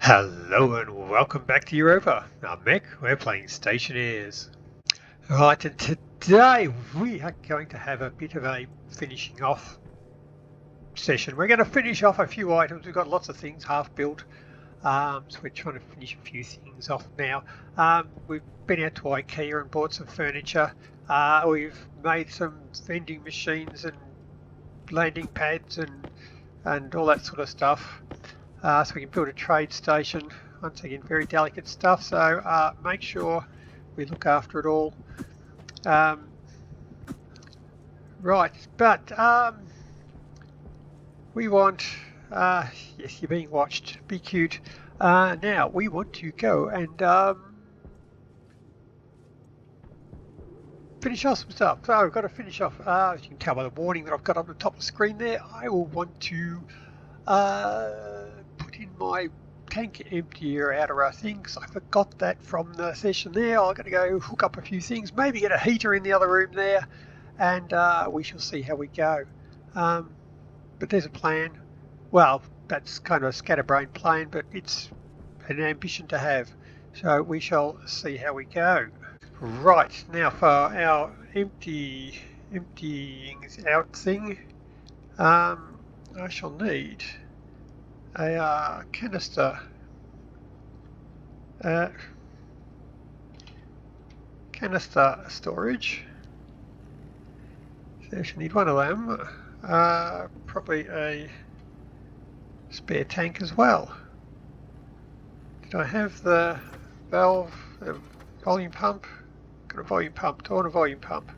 Hello and welcome back to Europa. I'm Mick, we're playing Stationeers. Right, and today we are going to have a bit of a finishing off session. We're going to finish off a few items. We've got lots of things half built, so we're trying to finish a few things off now. We've been out to IKEA and bought some furniture. We've made some vending machines and landing pads and all that sort of stuff. So we can build a trade station. Once again, very delicate stuff, so make sure we look after it all. Right, but we want, yes, you're being watched, be cute. Now, we want to go and finish off some stuff. So I've got to finish off, as you can tell by the warning that I've got on the top of the screen there, I will want to put in my tank emptier outer things. I forgot that from the session there. I'm going to go hook up a few things, maybe get a heater in the other room there, and we shall see how we go. But there's a plan. Well, that's kind of a scatterbrained plan, but it's an ambition to have. So we shall see how we go. Right, now for our emptying out thing, I shall need a canister storage. So I shall need one of them. Probably a spare tank as well. Did I have the valve, volume pump? Got a volume pump. Do I want a volume pump?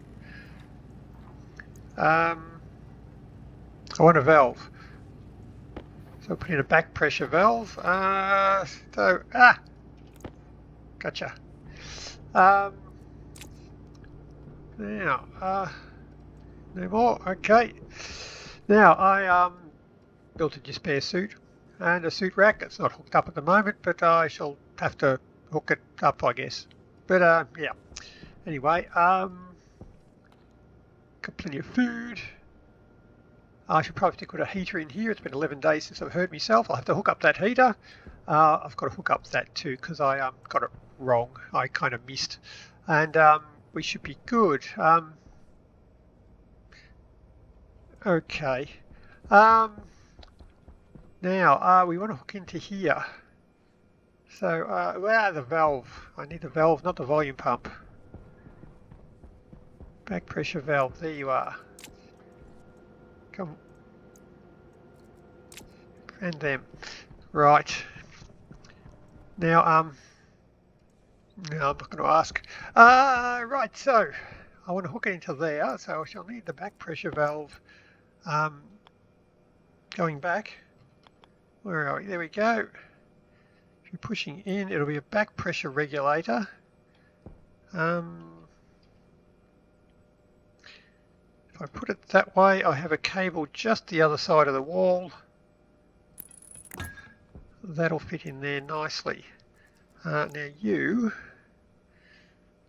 I want a valve. So I'll put in a back pressure valve. Gotcha. Now, no more. Okay. Now I built a spare suit and a suit rack. It's not hooked up at the moment, but I shall have to hook it up, I guess. But yeah. Anyway, got plenty of food. I should probably stick with a heater in here. It's been 11 days since I've heard myself. I'll have to hook up that heater. I've got to hook up that too because I got it wrong. I kind of missed. And we should be good. Okay. Now, we want to hook into here. So, where the valve? I need the valve, not the volume pump. Back pressure valve. There you are. Come. And them. Right. Now, no, I'm not going to ask. Right, so I want to hook it into there, so I shall need the back pressure valve going back. Where are we? There we go. If you're pushing in, it'll be a back pressure regulator. If I put it that way, I have a cable just the other side of the wall. That'll fit in there nicely. Now you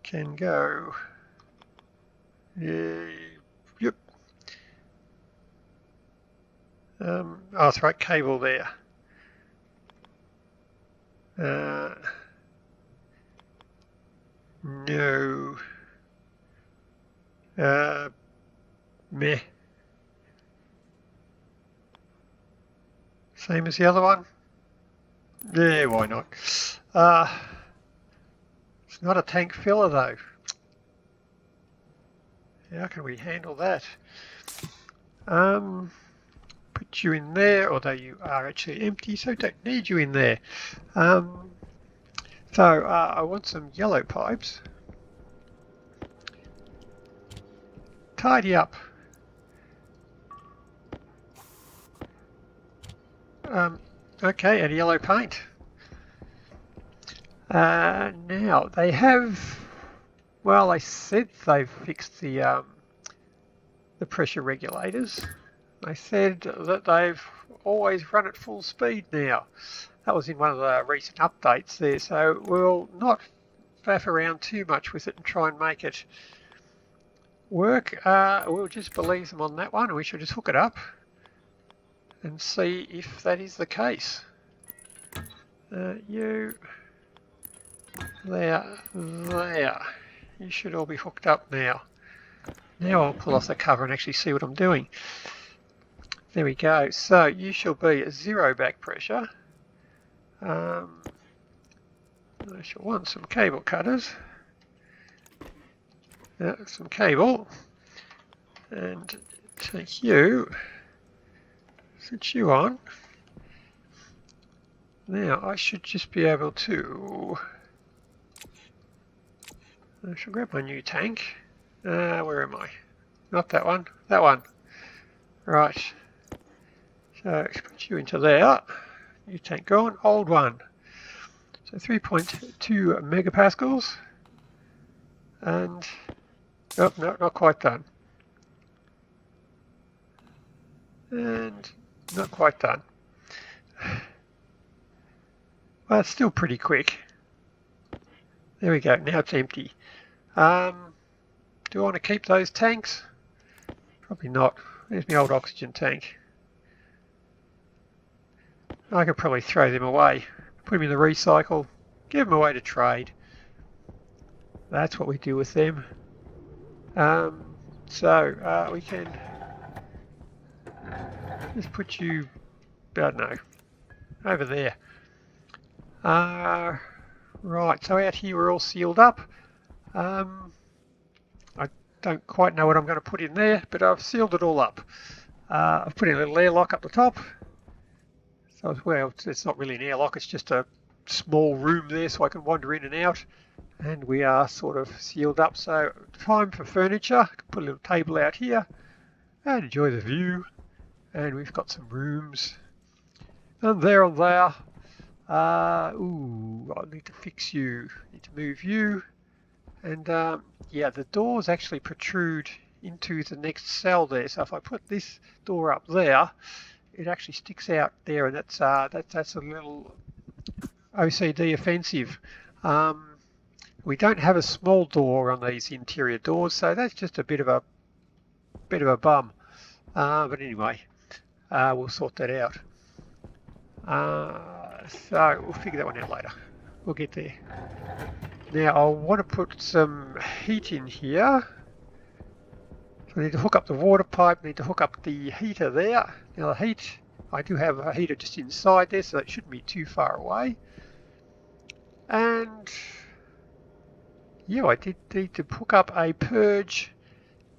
can go. Yep. Oh, that's right, cable there. No. Meh. Same as the other one? Yeah, why not? It's not a tank filler though. How can we handle that? Put you in there, although you are actually empty, so don't need you in there. So I want some yellow pipes. Tidy up. Okay, and yellow paint. Now they have. Well, they said they've fixed the pressure regulators. They said that they've always run at full speed now. That was in one of the recent updates there, so we'll not faff around too much with it and try and make it work. We'll just believe them on that one. We should just hook it up and see if that is the case. You, there. You should all be hooked up now. Now I'll pull off the cover and actually see what I'm doing. There we go. So you shall be at 0 back pressure. I shall want some cable cutters. Some cable. And take you. Switch you on. Now I should just be able to... I shall grab my new tank. Where am I? Not that one. That one. Right. So put you into there. New tank gone. Old one. So 3.2 megapascals. And... oh, no, not quite done. And not quite done. Well, it's still pretty quick. There we go. Now it's empty. Do I want to keep those tanks? Probably not. There's my old oxygen tank. I could probably throw them away. Put them in the recycle. Give them away to trade. That's what we do with them. So we can just put you, I don't know, over there. Right, so out here we're all sealed up. I don't quite know what I'm going to put in there, but I've sealed it all up. I've put in a little airlock up the top. So, well, it's not really an airlock, it's just a small room there so I can wander in and out. And we are sort of sealed up, so time for furniture. I can put a little table out here and enjoy the view. And we've got some rooms. And there and there. Ooh, I need to fix you. Need to move you. And yeah, the doors actually protrude into the next cell there. So if I put this door up there, it actually sticks out there, and that's a little OCD offensive. We don't have a small door on these interior doors, so that's just a bit of a bum. But anyway, we'll sort that out. So we'll figure that one out later. We'll get there. Now I want to put some heat in here. So I need to hook up the water pipe, need to hook up the heater there. Now the heat, I do have a heater just inside there, so it shouldn't be too far away. And yeah, I did need to hook up a purge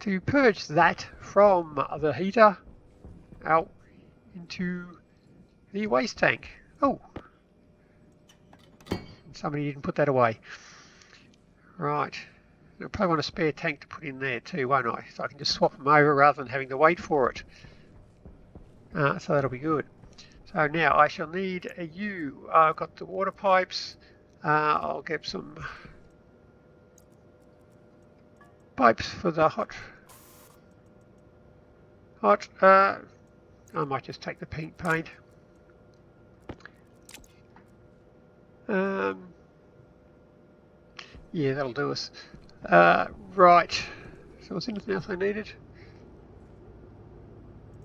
to purge that from the heater out into the waste tank. Oh, somebody didn't put that away. Right, I'll probably want a spare tank to put in there too, won't I? So I can just swap them over rather than having to wait for it. So that'll be good. So now I shall need you. I've got the water pipes. I'll get some pipes for the hot. I might just take the pink paint. Yeah, that'll do us. Right. So was anything else I needed?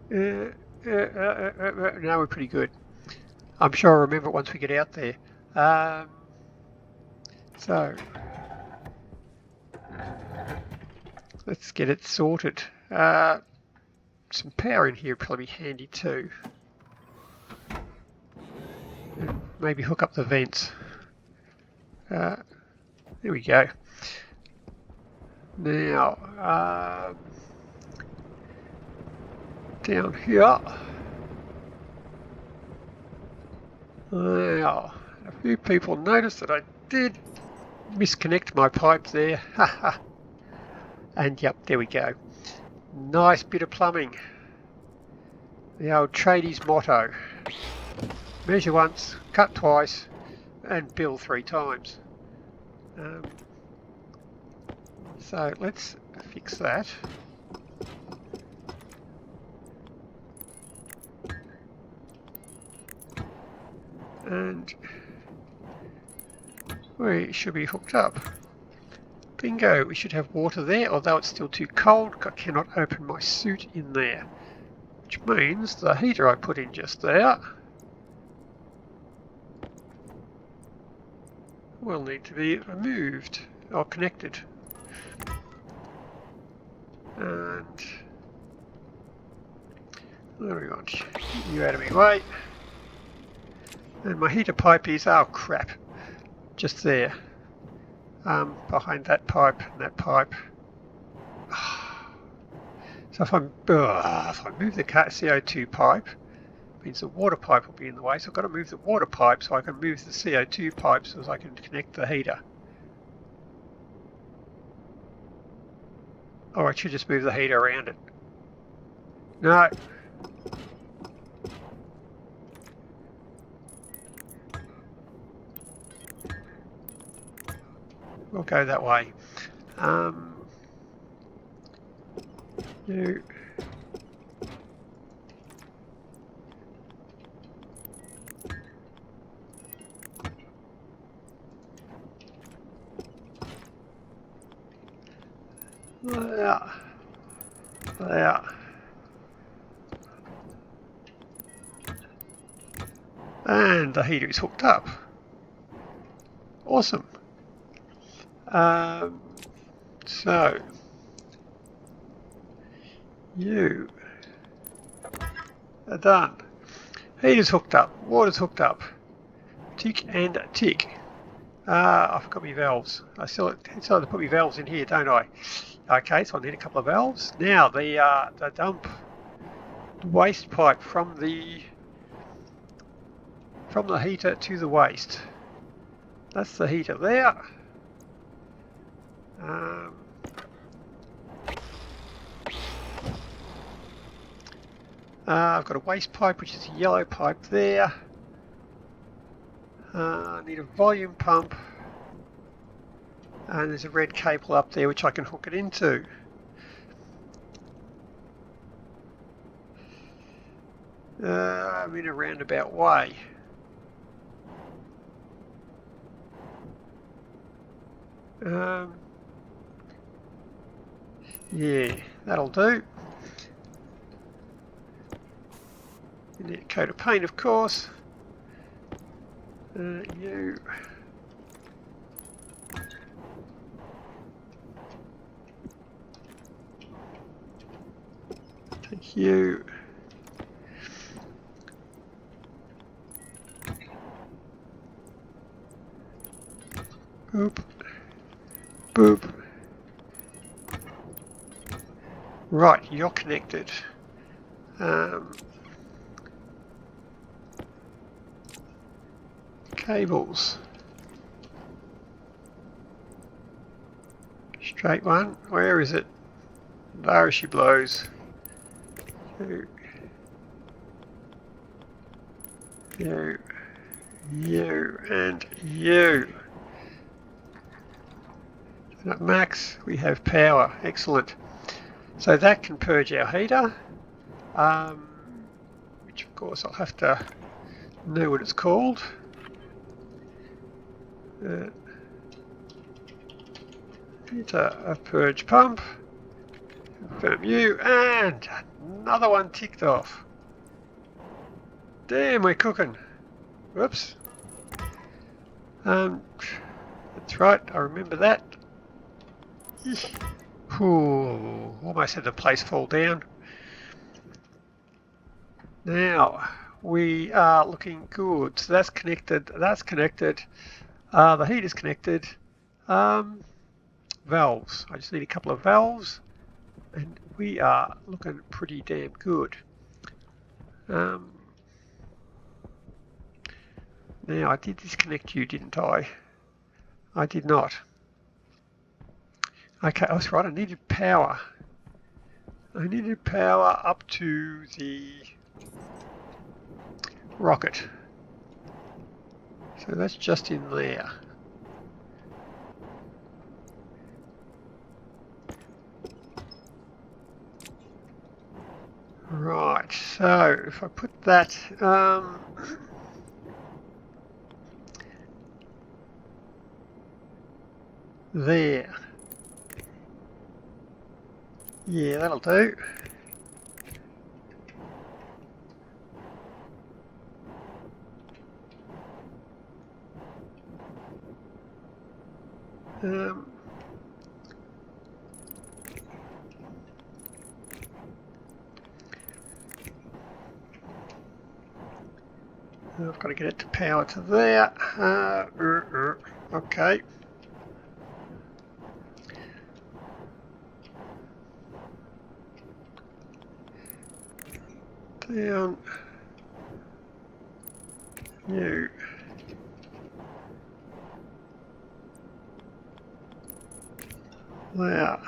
No, we're pretty good. I'm sure I'll remember it once we get out there. So let's get it sorted. Some power in here would probably be handy too. And maybe hook up the vents. There we go. Now, down here. Now, a few people noticed that I did misconnect my pipe there. And yep, there we go. Nice bit of plumbing. The old tradies motto. Measure once, cut twice, and bill 3 times. So let's fix that. And we should be hooked up. Bingo, we should have water there, although it's still too cold. I cannot open my suit in there. Which means the heater I put in just there will need to be removed or connected. And what do we want? Get you out of my way. And my heater pipe is, oh crap, just there. Behind that pipe and that pipe. So if I move the CO2 pipe, it means the water pipe will be in the way. So I've got to move the water pipe so I can move the CO2 pipe so as I can connect the heater. Or I should just move the heater around it. No. We'll go that way. You. There. And the heater is hooked up. Awesome. So you are done. Heater's hooked up. Water's hooked up. Tick and tick. I forgot my valves. I still have to put my valves in here, don't I? Okay, so I need a couple of valves. Now the dump waste pipe from the heater to the waste. That's the heater there. I've got a waste pipe, which is a yellow pipe there. I need a volume pump, and there's a red cable up there which I can hook it into. I'm in a roundabout way. Yeah, that'll do. You need a coat of paint, of course. You. Take you. Boop. Boop. Right, you're connected. Cables. Straight one. Where is it? There she blows. You, and you. And at max, we have power. Excellent. So that can purge our heater, which of course I'll have to know what it's called. Heater, a purge pump. Confirm you, and another one ticked off. Damn, we're cooking. Whoops. That's right, I remember that. Ooh, almost had the place fall down. Now we are looking good. So that's connected. That's connected. The heater's connected. Valves. I just need a couple of valves, and we are looking pretty damn good. Now I did disconnect you, didn't I? I did not. Okay, I was right. I needed power. I needed power up to the rocket. So that's just in there. Right, so if I put that there. Yeah, that'll do. I've got to get it to power to there. Okay. Down. You. There.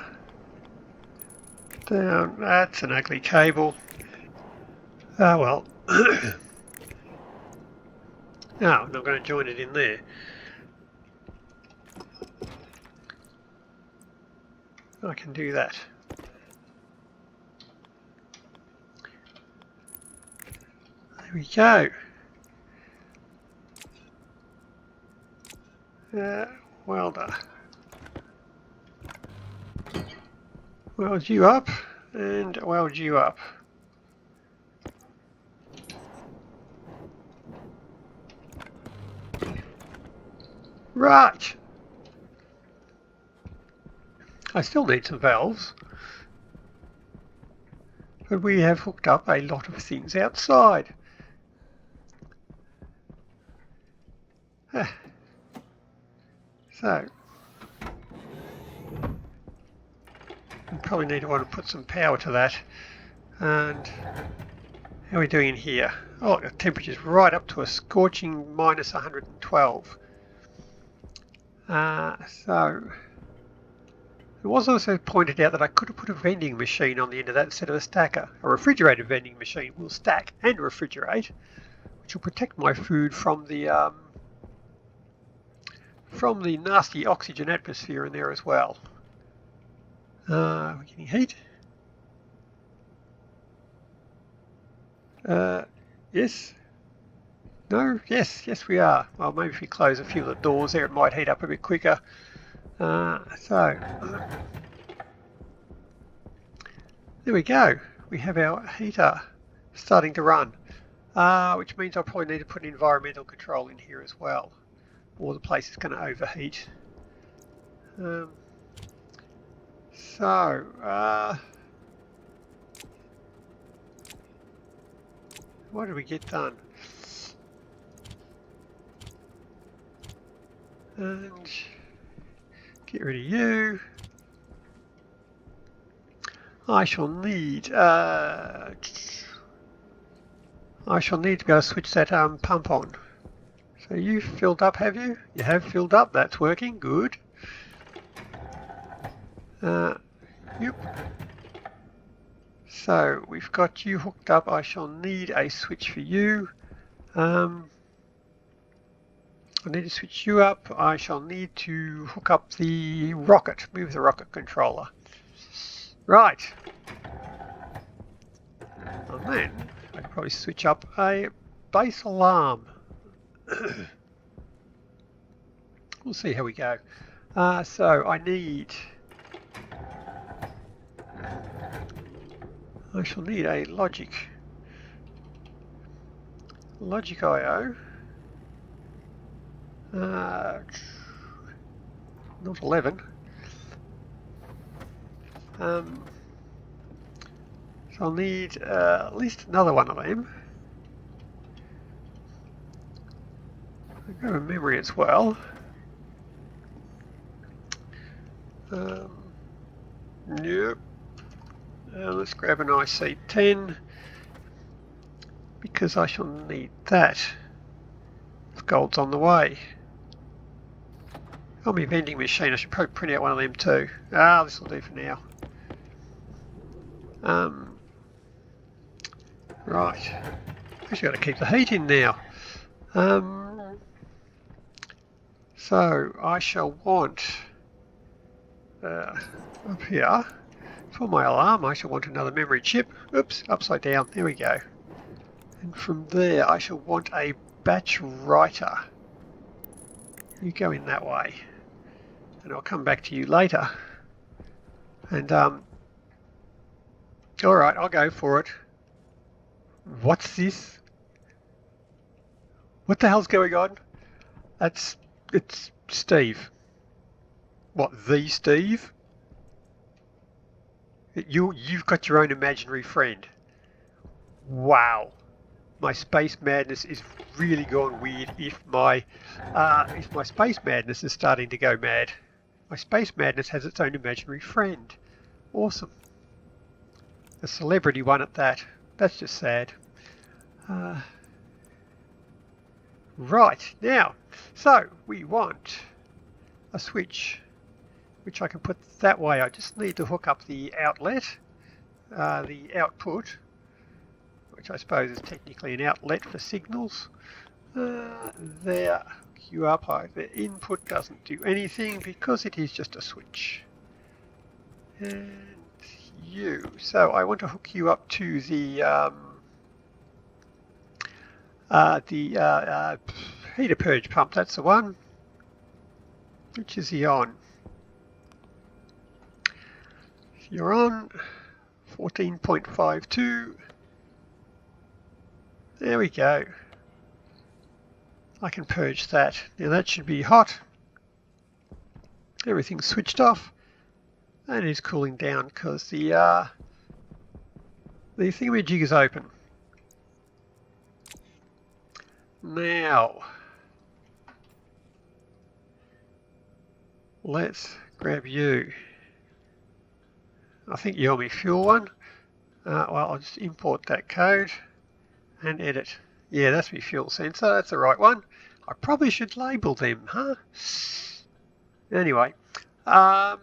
Down. That's an ugly cable. Ah, well. No, I'm not going to join it in there. I can do that. There we go. Welder. Weld you up and weld you up. Right. I still need some valves, but we have hooked up a lot of things outside. So, we probably need to want to put some power to that. And how are we doing in here? Oh, the temperature's right up to a scorching minus 112. So, it was also pointed out that I could have put a vending machine on the end of that instead of a stacker. A refrigerated vending machine will stack and refrigerate, which will protect my food from the nasty oxygen atmosphere in there as well. We're getting heat. Yes. No. Yes we are. Well, maybe if we close a few of the doors there, it might heat up a bit quicker. There we go. We have our heater starting to run, which means I'll probably need to put an environmental control in here as well, or the place is going to overheat. What did we get done? And get rid of you. I shall need to be able to switch that pump on. So you filled up, have you? You have filled up. That's working. Good. Yep. So we've got you hooked up. I shall need a switch for you. I need to switch you up. I shall need to hook up the rocket. Move the rocket controller. Right. And then I can probably switch up a base alarm. We'll see how we go. So I shall need a logic IO. Not 11. So I'll need at least another one of them. I've got a memory as well. Yep. Let's grab an IC10 because I shall need that if gold's on the way. On my vending machine, I should probably print out one of them too. This will do for now. Right. Actually got to keep the heat in now. So I shall want up here for my alarm. I shall want another memory chip. Oops, upside down. There we go. And from there, I shall want a batch writer. You go in that way, and I'll come back to you later. And all right, I'll go for it. What's this? What the hell's going on? It's Steve. What, the Steve? You've got your own imaginary friend. Wow. My space madness is really gone weird if my space madness is starting to go mad. My space madness has its own imaginary friend. Awesome. A celebrity one at that. That's just sad. Right, now, so we want a switch, which I can put that way. I just need to hook up the outlet, the output, which I suppose is technically an outlet for signals. There, queue up. The input doesn't do anything because it is just a switch. And you. So I want to hook you up to the heater purge pump. That's the one. Which is he on? You're on 14.52. There we go. I can purge that. Now that should be hot. Everything's switched off. And it is cooling down because the thingamajig is open. Now, let's grab you. I think you owe me fuel one. Well, I'll just import that code and edit. Yeah, that's my fuel sensor. That's the right one. I probably should label them, huh? Anyway, now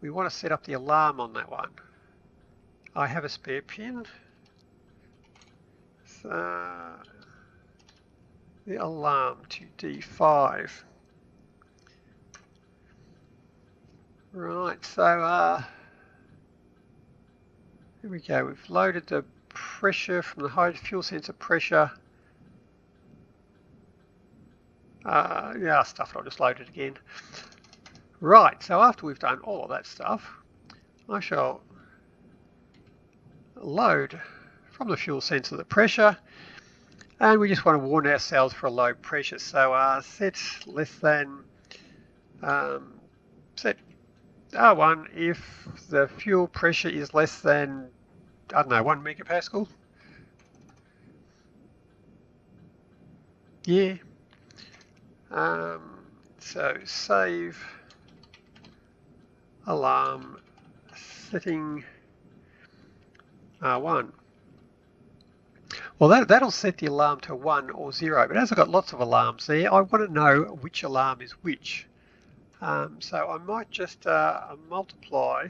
we want to set up the alarm on that one. I have a spare pin. So, the alarm to D5. Right, so here we go. We've loaded the pressure from the high fuel sensor pressure. Yeah, stuff. I'll just load it again. Right, so after we've done all of that stuff, I shall load from the fuel sensor the pressure, and we just want to warn ourselves for a low pressure. So set less than set R1 if the fuel pressure is less than, I don't know, 1 megapascal. Yeah. So save alarm setting R1. Well, that'll set the alarm to 1 or 0, but as I've got lots of alarms there, I want to know which alarm is which. So I might just multiply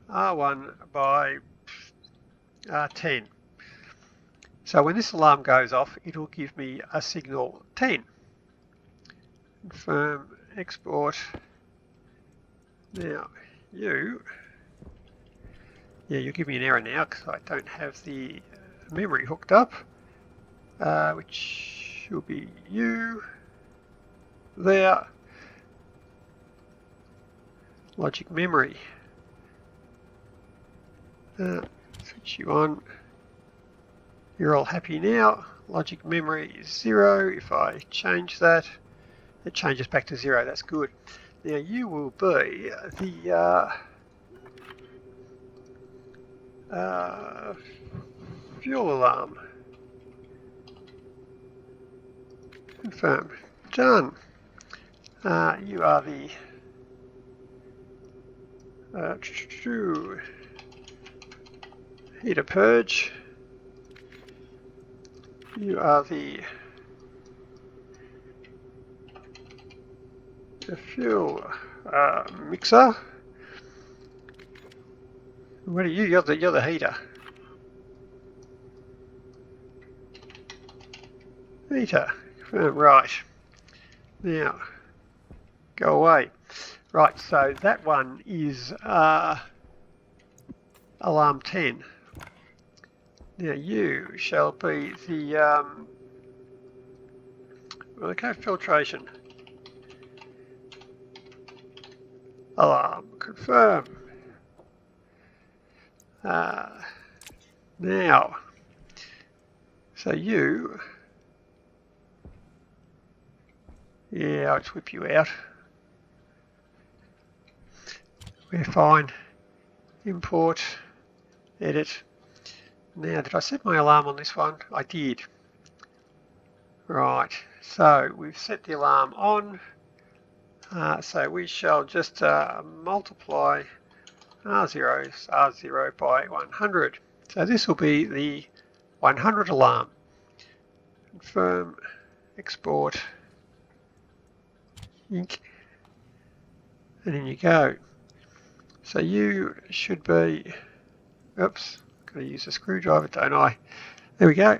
R1 by 10. So when this alarm goes off, it'll give me a signal 10. Confirm, export. Now, you'll give me an error now because I don't have the memory hooked up, which will be you there. Logic memory. Switch you on. You're all happy now. Logic memory is 0. If I change that, it changes back to 0. That's good. Now you will be the fuel alarm. Confirm. Done. You are the heater purge. You are the fuel mixer. What are you? You're the heater. Heater. Right. Now, go away. Right, so that one is alarm 10. Now you shall be the okay, filtration. Alarm, confirm. Now, so Yeah, I'll just whip you out. We're fine. Import, edit. Now, did I set my alarm on this one? I did. Right, so we've set the alarm on. So we shall just multiply R0 by 100. So this will be the 100 alarm. Confirm, export, ink, and in you go. So you should be, oops, got to use a screwdriver, don't I? There we go.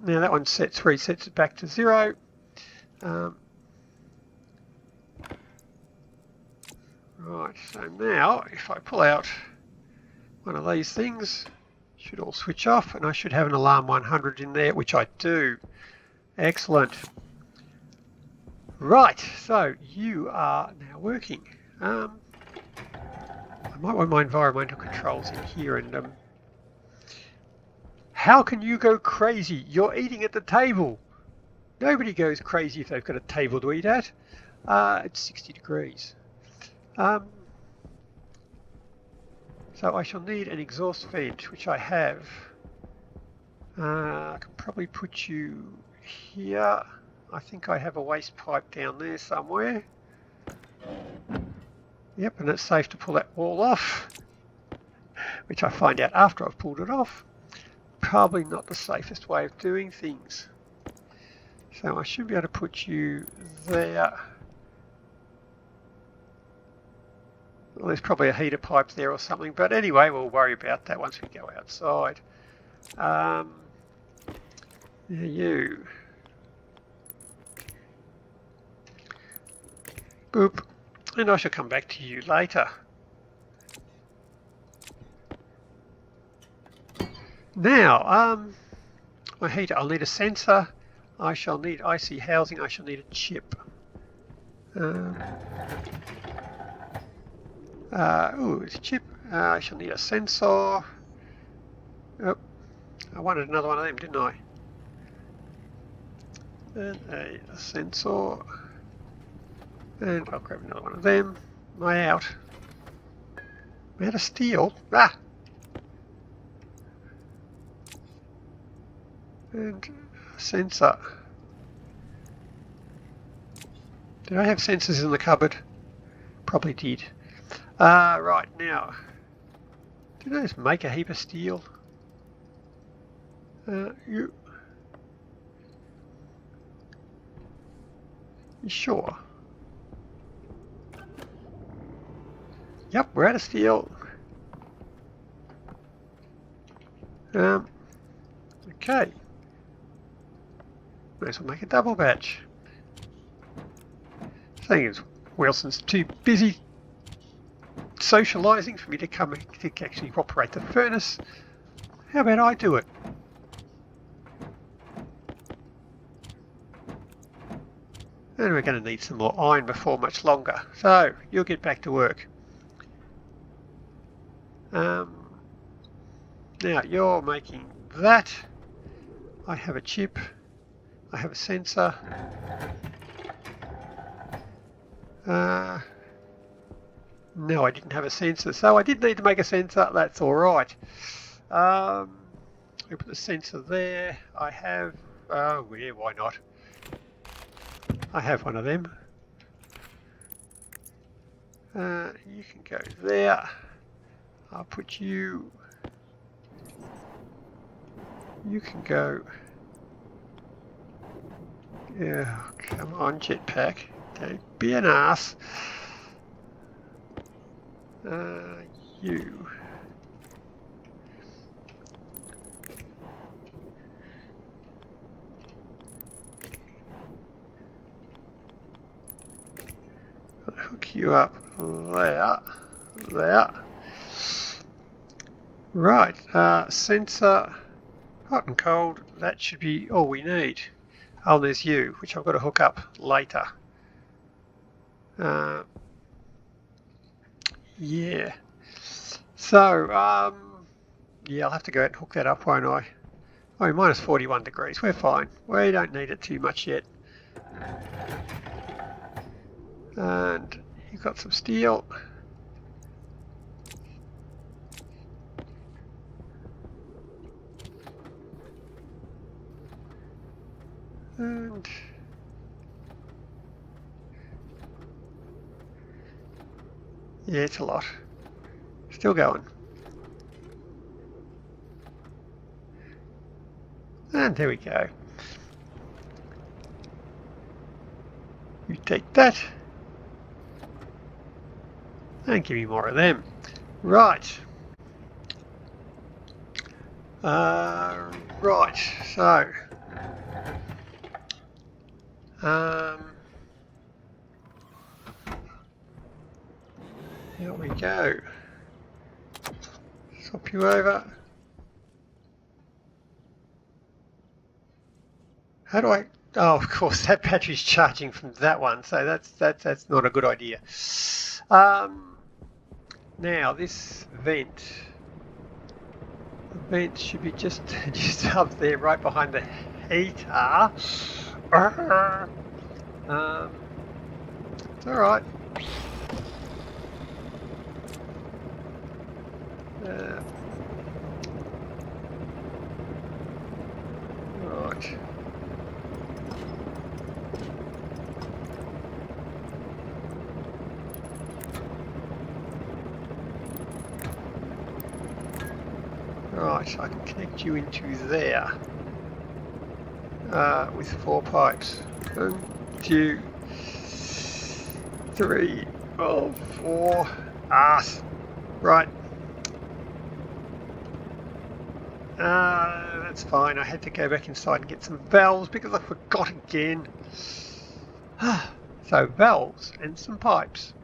Now that one resets it back to 0. Right, so now if I pull out one of these things, it should all switch off, and I should have an alarm 100 in there, which I do. Excellent. Right, so you are now working. I might want my environmental controls in here, and how can you go crazy? You're eating at the table. Nobody goes crazy if they've got a table to eat at. It's 60 degrees. So I shall need an exhaust vent, which I have. I can probably put you here. I think I have a waste pipe down there somewhere. Yep, and it's safe to pull that wall off, which I find out after I've pulled it off. Probably not the safest way of doing things. So I should be able to put you there. Well, there's probably a heater pipe there or something, but anyway, we'll worry about that once we go outside. You. Boop. And I shall come back to you later. Now, my heater, I'll need a sensor. I shall need IC housing. I shall need a chip. It's a chip. I shall need a sensor. Oh, I wanted another one of them, didn't I? And a sensor. And I'll grab another one of them. Am I out? I'm out of steel. Ah! And a sensor. Did I have sensors in the cupboard? Probably did. Right, now, did I just make a heap of steel? You sure? Yep, we're out of steel. Okay. Might as well make a double batch. Thing is, Wilson's too busy socialising for me to come to actually operate the furnace. How about I do it? And we're going to need some more iron before much longer. So, you'll get back to work. Now, you're making that. I have a chip. I have a sensor. No, I didn't have a sensor, so I did need to make a sensor. That's all right. We put the sensor there. I have. Yeah, why not? I have one of them. You can go there. I'll put you. You can go. Yeah, come on, jetpack. Don't be an ass. You. I'll hook you up there. Right, sensor, hot and cold, that should be all we need. Oh, there's you, which I've got to hook up later. Yeah. So, yeah, I'll have to go out and hook that up, won't I? Oh, minus 41 degrees. We're fine. We don't need it too much yet. And you've got some steel. And yeah, it's a lot. Still going. And there we go. You take that. And give me more of them. Right. Right, so here we go. Swap you over. How do I? Oh, of course, that battery's charging from that one, so that's not a good idea. Now this vent should be just up there, right behind the heater. It's all right. Right. Right, I can connect you into there with 4 pipes. 1, 2, 3, 4. Right. That's fine. I had to go back inside and get some valves because I forgot again. So valves and some pipes.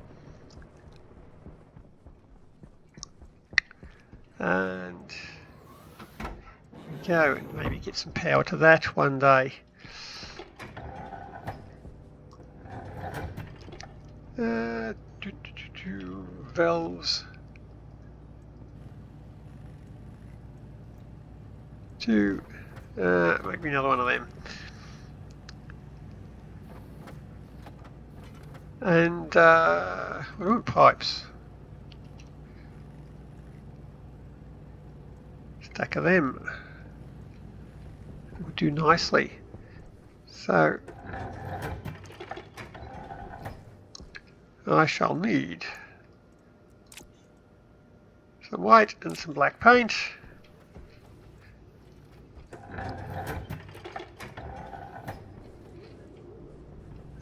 And there we go. Maybe get some power to that one day. Valves. 2. Make me another one of them. And what about pipes? Stack of them will do nicely. So I shall need some white and some black paint.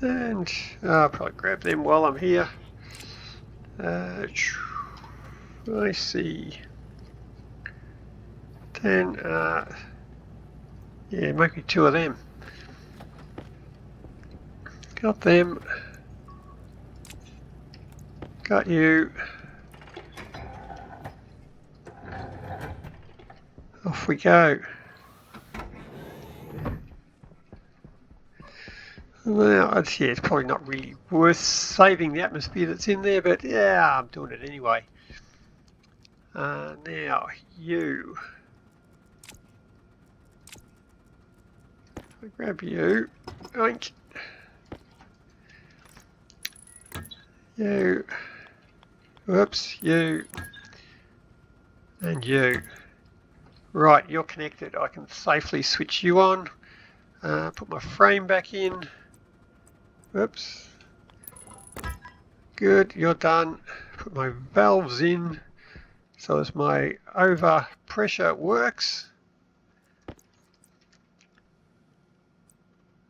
And I'll probably grab them while I'm here. I see 10. Yeah, make me 2 of them. Got them. Got you. Off we go. Well, yeah, it's probably not really worth saving the atmosphere that's in there, but yeah, I'm doing it anyway. Now, you. I grab you. Oink. You. Whoops, you. And you. Right, you're connected. I can safely switch you on. Put my frame back in. Whoops. Good, you're done. Put my valves in so as my over pressure works.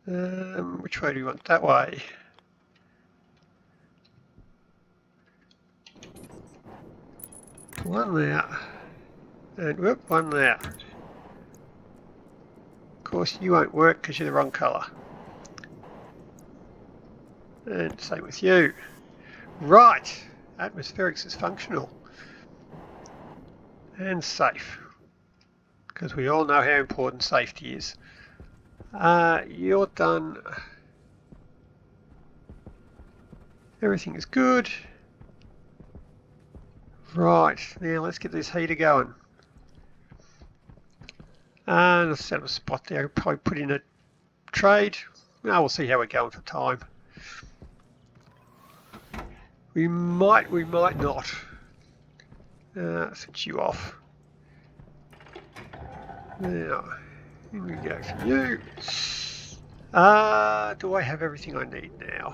Which way do you want? That way. One there. And whoop, one there. Of course, you won't work because you're the wrong colour. And same with you. Right, atmospherics is functional and safe, because we all know how important safety is. You're done. Everything is good. Right, now let's get this heater going. And let's set up a spot there. I'll probably put in a trade. Now we'll see how we're going for time. We might not. Switch you off. Now, here we go for you. Do I have everything I need now?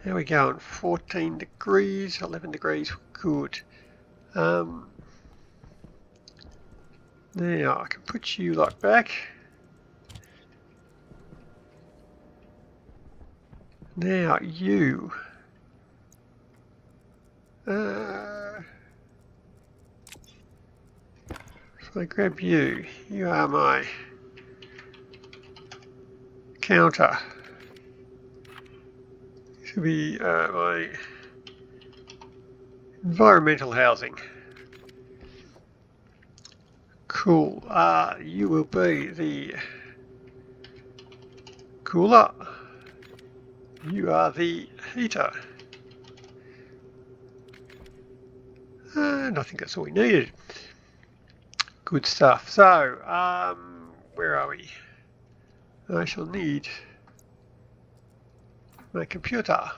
How are we going? 14 degrees, 11 degrees, good. Now I can put you like back. Now you. If I grab you, you are my counter. This will be my environmental housing. Cool. You will be the cooler. You are the heater. And I think that's all we needed. Good stuff. So, where are we? I shall need my computer.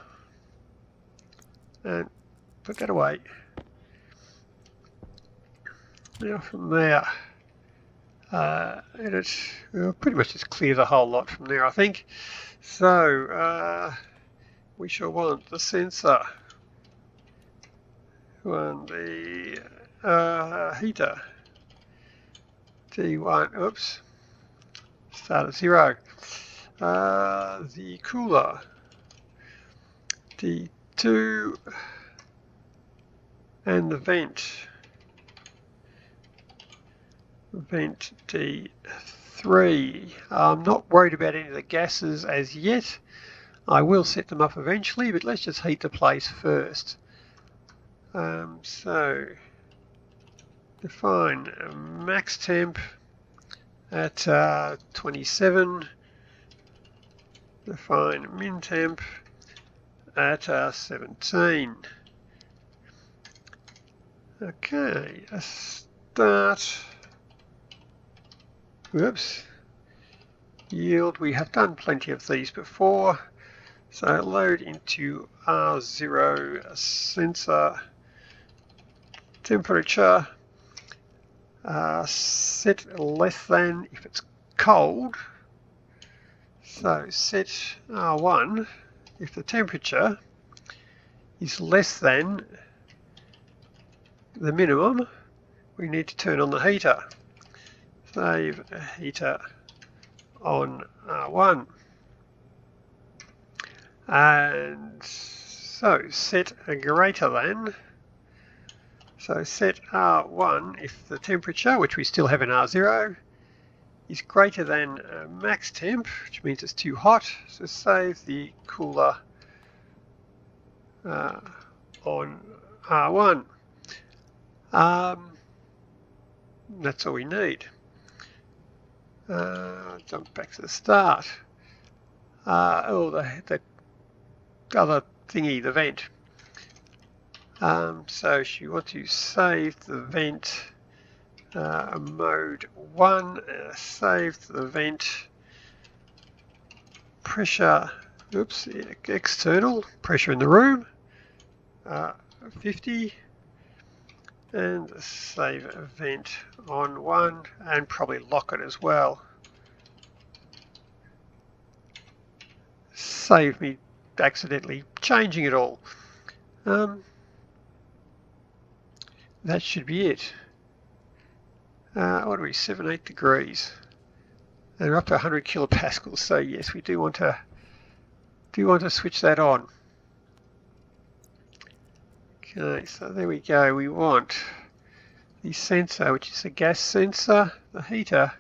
And put that away. Now from there, we'll pretty much just clear the whole lot from there, I think. So, we shall want the sensor. The heater. T1, oops, start at 0. The cooler. T2. And the vent. Vent D3. I'm not worried about any of the gases as yet. I will set them up eventually, but let's just heat the place first. So define max temp at 27. Define min temp at 17. Okay, start. Whoops. Yield, we have done plenty of these before. So load into R0 sensor temperature. Set less than if it's cold. So set R1 if the temperature is less than the minimum. We need to turn on the heater. Save heater on R1. And so set a greater than. So set R1 if the temperature, which we still have in R0, is greater than max temp, which means it's too hot. So save the cooler on R1. That's all we need. Jump back to the start. The other thingy, the vent. So you want to save the vent mode 1, save the vent pressure, oops, external, pressure in the room, 50, and save vent on 1, and probably lock it as well. Save me accidentally changing it all. That should be it. What are we, 7-8 degrees, and we're up to 100 kilopascals. So yes, we do want to switch that on. Okay, so there we go. We want the sensor, which is the gas sensor, the heater,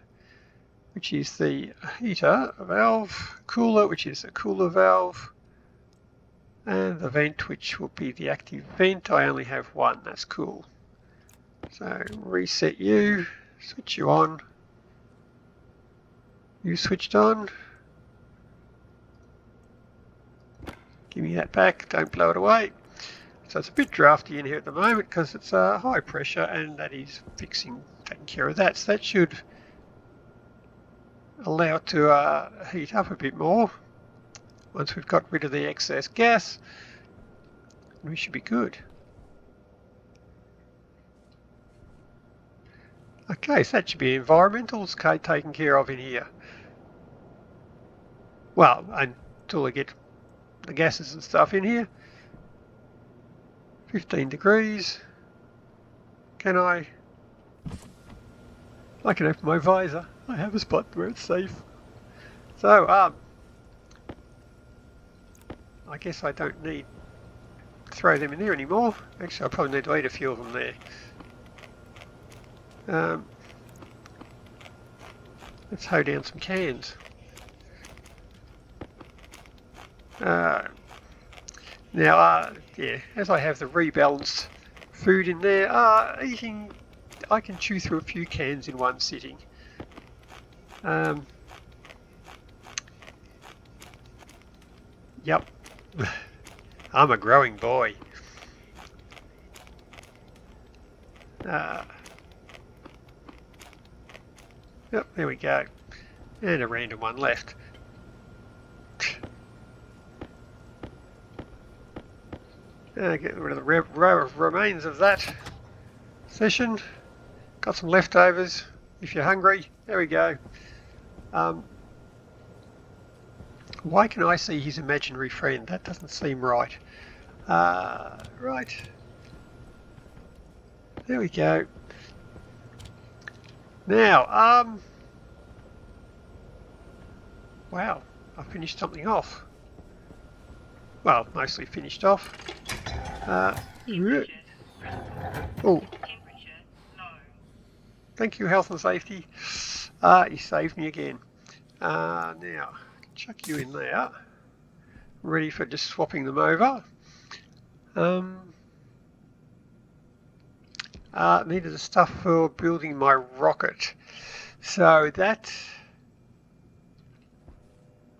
which is the heater valve, cooler, which is the cooler valve, and the vent, which will be the active vent. I only have one. That's cool. So reset you, switch you on. You switched on. Give me that back, don't blow it away. So it's a bit drafty in here at the moment because it's high pressure, and that is taking care of that. So that should allow it to heat up a bit more. Once we've got rid of the excess gas, we should be good. Okay, so that should be environmentals taken care of in here. Well, until I get the gases and stuff in here. 15 degrees. Can I can open my visor. I have a spot where it's safe. So, I guess I don't need to throw them in there anymore. Actually, I probably need to eat a few of them there. Let's hoe down some cans. Now, yeah, as I have the rebalanced food in there, eating, I can chew through a few cans in one sitting. Yep, I'm a growing boy. Yep, there we go. And a random one left. Get rid of the remains of that session. Got some leftovers if you're hungry. There we go. Why can I see his imaginary friend? That doesn't seem right. Right. There we go. Now, wow, I finished something off. Well, mostly finished off. Oh. Thank you, health and safety. You saved me again. Now, I can chuck you in there. Ready for just swapping them over. Needed the stuff for building my rocket. So that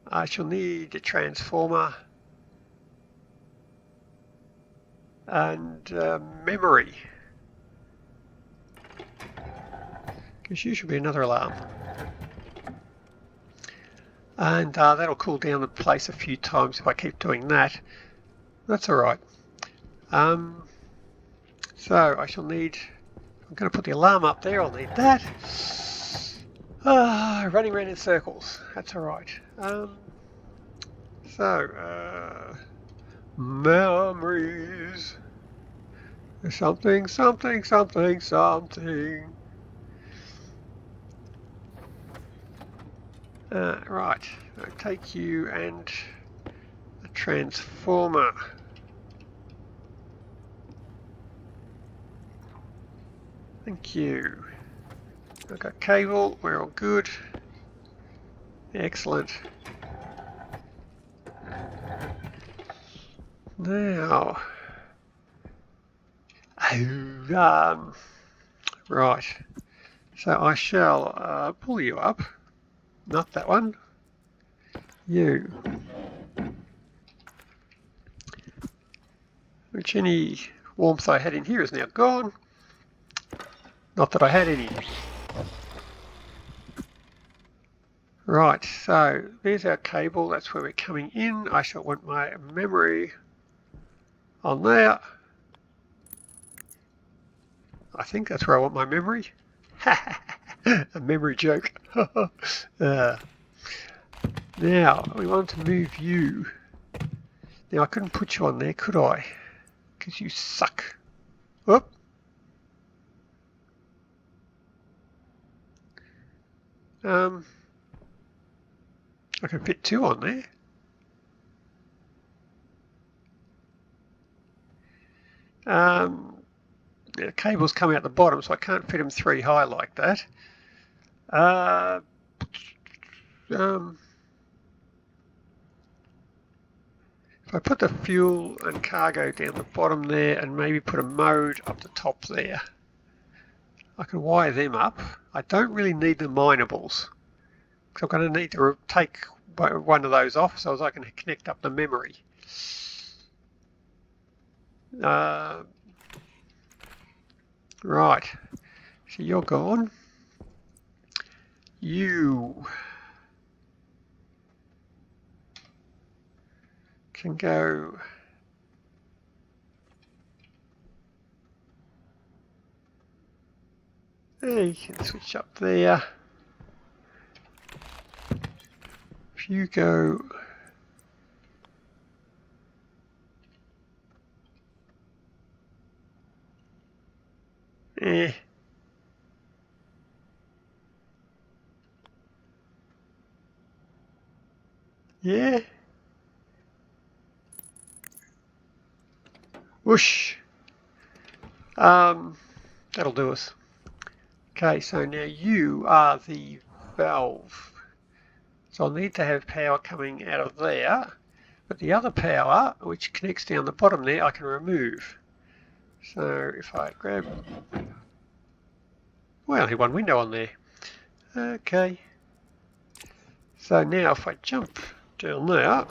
I shall need a transformer and memory. Because you should be another alarm. And that'll cool down the place a few times if I keep doing that. That's alright. So I shall need, I'm going to put the alarm up there, I'll need that. Running around in circles, that's alright. Memories. Something. Right, I'll take you and a transformer. Thank you. I've got cable, we're all good. Excellent. Now, right, so I shall pull you up, not that one, you. Which any warmth I had in here is now gone. Not that I had any. Right, so there's our cable, that's where we're coming in. I shall want my memory on there. I think that's where I want my memory. A memory joke. Now, we want to move you. Now, I couldn't put you on there, could I? Because you suck. Whoop. I can fit two on there. The cables come out the bottom, so I can't fit them three high like that. If I put the fuel and cargo down the bottom there and maybe put a mode up the top there, I can wire them up. I don't really need the minables, because I'm going to need to take one of those off so as I can connect up the memory. Right, so you're gone. You can go there. You can switch up there. If you go eh. Yeah. Whoosh. That'll do us. Okay, so now you are the valve. So I'll need to have power coming out of there, but the other power, which connects down the bottom there, I can remove. So if I grab, well, only one window on there. Okay. So now if I jump down there,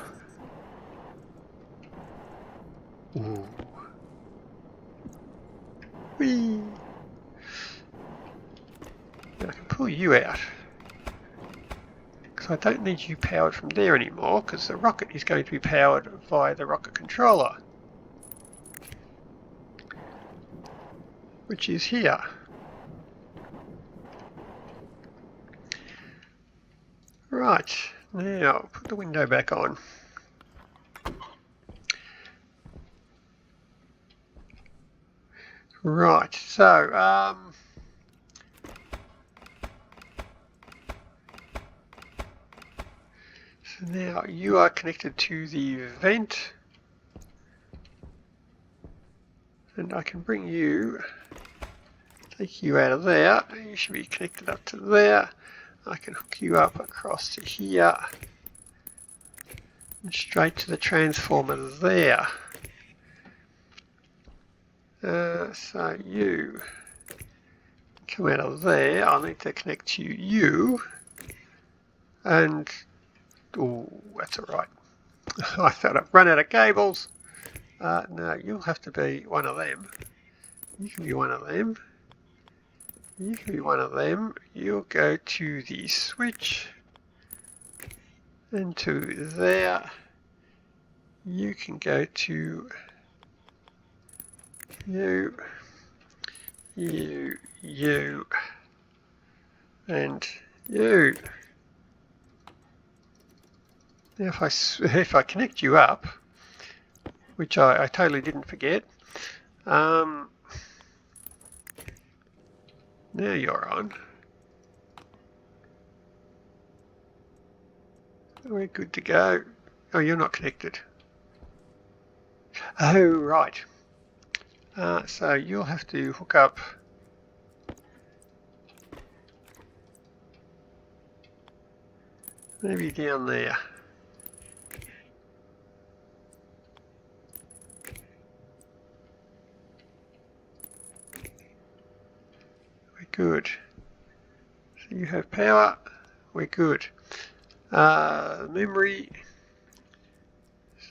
ooh, whee, I can pull you out. Because I don't need you powered from there anymore, because the rocket is going to be powered via the rocket controller, which is here. Right, now put the window back on. Right, so now you are connected to the vent, and I can bring you, take you out of there. You should be connected up to there. I can hook you up across to here and straight to the transformer there. So you come out of there. I'll need to connect to you, and oh, that's all right. I thought I'd run out of cables. No, you'll have to be one of them. You can be one of them. You can be one of them. You'll go to the switch and to there. You can go to you, and you. Now if I connect you up, which I totally didn't forget, now you're on. We're good to go. Oh, you're not connected. Oh, right. So you'll have to hook up maybe down there. We're good. So you have power. We're good. Memory.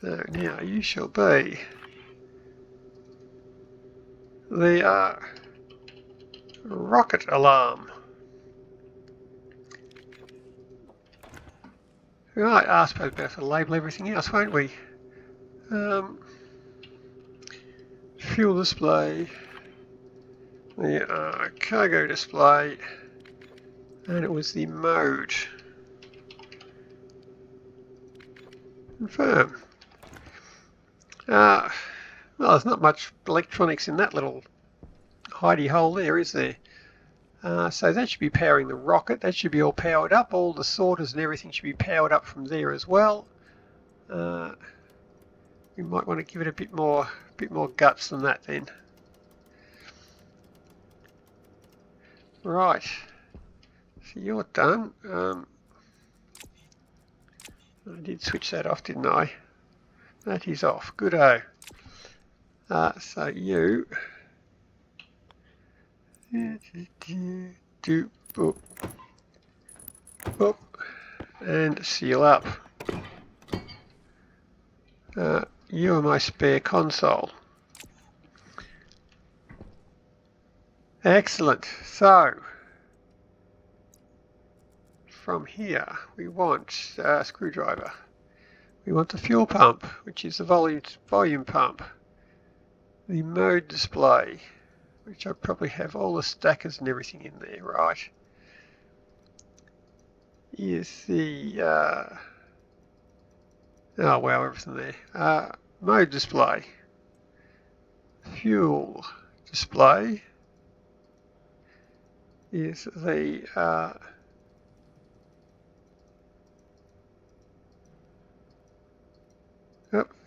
So now you shall be the rocket alarm. Right, I suppose we'll have to label everything else, won't we? Fuel display, the cargo display, and it was the mode. Confirm. Well, there's not much electronics in that little hidey hole there, is there? So that should be powering the rocket. That should be all powered up. All the sorters and everything should be powered up from there as well. We might want to give it a bit more guts than that then. Right. So you're done. I did switch that off, didn't I? That is off. Good-o. So you do boop, boop, and seal up. You are my spare console. Excellent. So from here we want a screwdriver. We want the fuel pump, which is the volume pump. The mode display, which I probably have all the stackers and everything in there, right? Is the, oh wow, everything there. Mode display. Fuel display is the,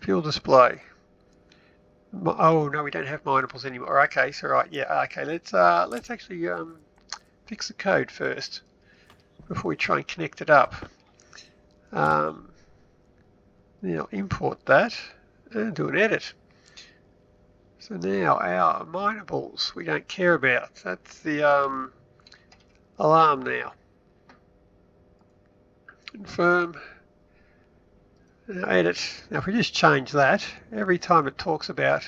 fuel display. Oh no, we don't have minables anymore. Okay, so right, yeah, okay. Let's actually fix the code first before we try and connect it up. Now import that and do an edit. So now our minables we don't care about. That's the alarm now. Confirm. Now edit. Now if we just change that, every time it talks about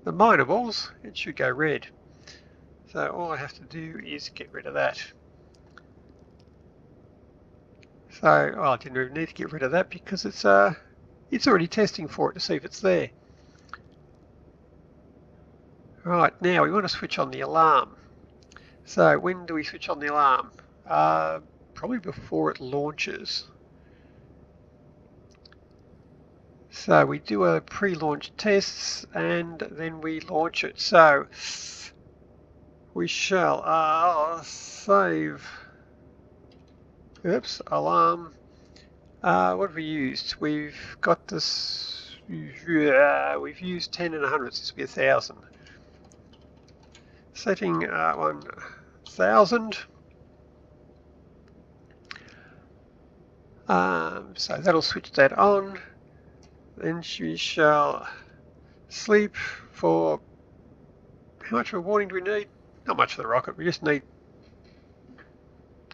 the minables, it should go red. So all I have to do is get rid of that. So I didn't even need to get rid of that because it's already testing for it to see if it's there. Right, now we want to switch on the alarm. So when do we switch on the alarm? Probably before it launches. So we do a pre-launch tests and then we launch it. So we shall save. Oops, alarm. What have we used? We've got this. We've used 10 and 100. So this will be 1,000. Setting 1,000. So that'll switch that on. Then we shall sleep for, how much of a warning do we need? Not much for the rocket, we just need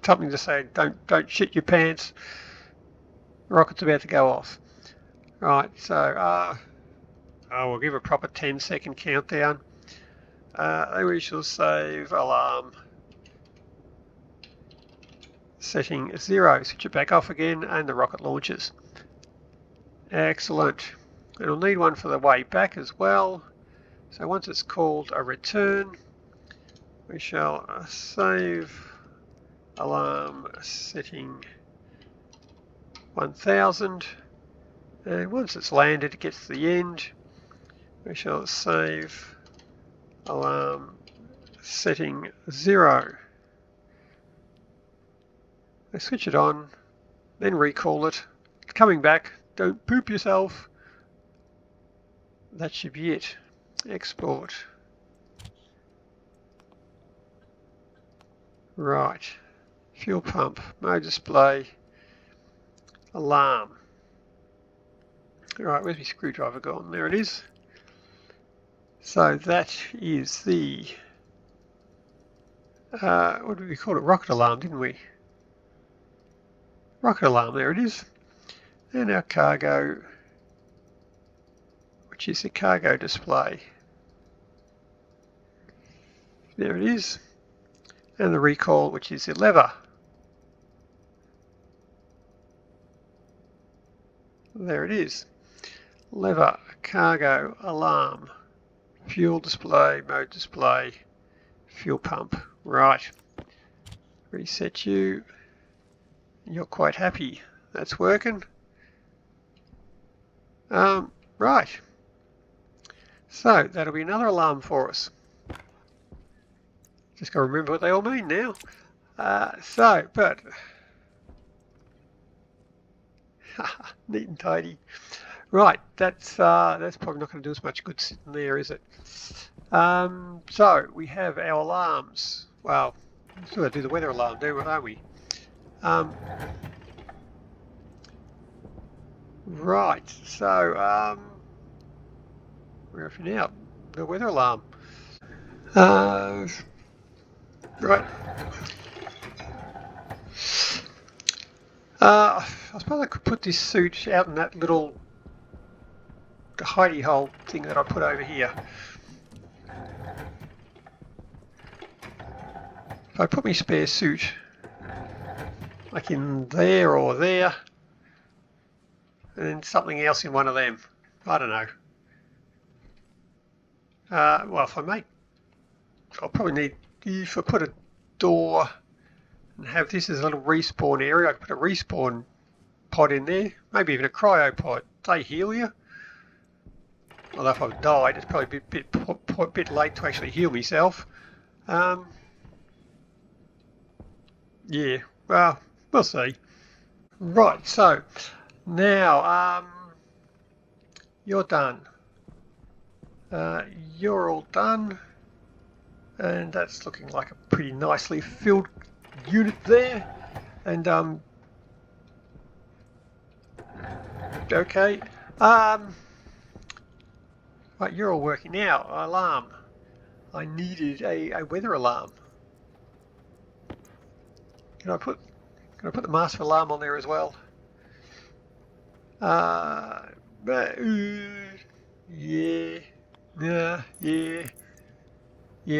something to say, don't shit your pants, the rocket's about to go off. Right, so we'll give a proper 10-second countdown. Then we shall save alarm. Setting 0, switch it back off again and the rocket launches. Excellent. It'll need one for the way back as well. So once it's called a return, we shall save alarm setting 1,000. And once it's landed, it gets to the end, we shall save alarm setting 0. I switch it on, then recall it. Coming back, don't poop yourself. That should be it. Export. Right. Fuel pump, mode display, alarm. Right, where's my screwdriver gone? There it is. So that is the, what did we call it? Rocket alarm, didn't we? Rocket alarm, there it is. And our cargo, which is the cargo display. There it is. And the recall, which is the lever. There it is. Lever, cargo, alarm, fuel display, mode display, fuel pump. Right. Reset you. You're quite happy. That's working. Right. So that'll be another alarm for us. Just got to remember what they all mean now. But neat and tidy. Right, that's probably not going to do us much good sitting there, is it? So we have our alarms. Well, we've still got to do the weather alarm, aren't we? Right, so we're off now. The weather alarm. Right. I suppose I could put this suit out in that little hidey hole thing that I put over here. If I put my spare suit like in there or there, and then something else in one of them. I don't know. Well, I'll probably need, if I put a door and have this as a little respawn area, I could put a respawn pod in there, maybe even a cryopod. They heal you. Although if I've died, it's probably a bit late to actually heal myself. Yeah, well, we'll see. Right, so now you're done. You're all done, and that's looking like a pretty nicely filled unit there. And okay, right, you're all working now. Alarm. I needed a weather alarm. Can I put the master alarm on there as well? Yeah,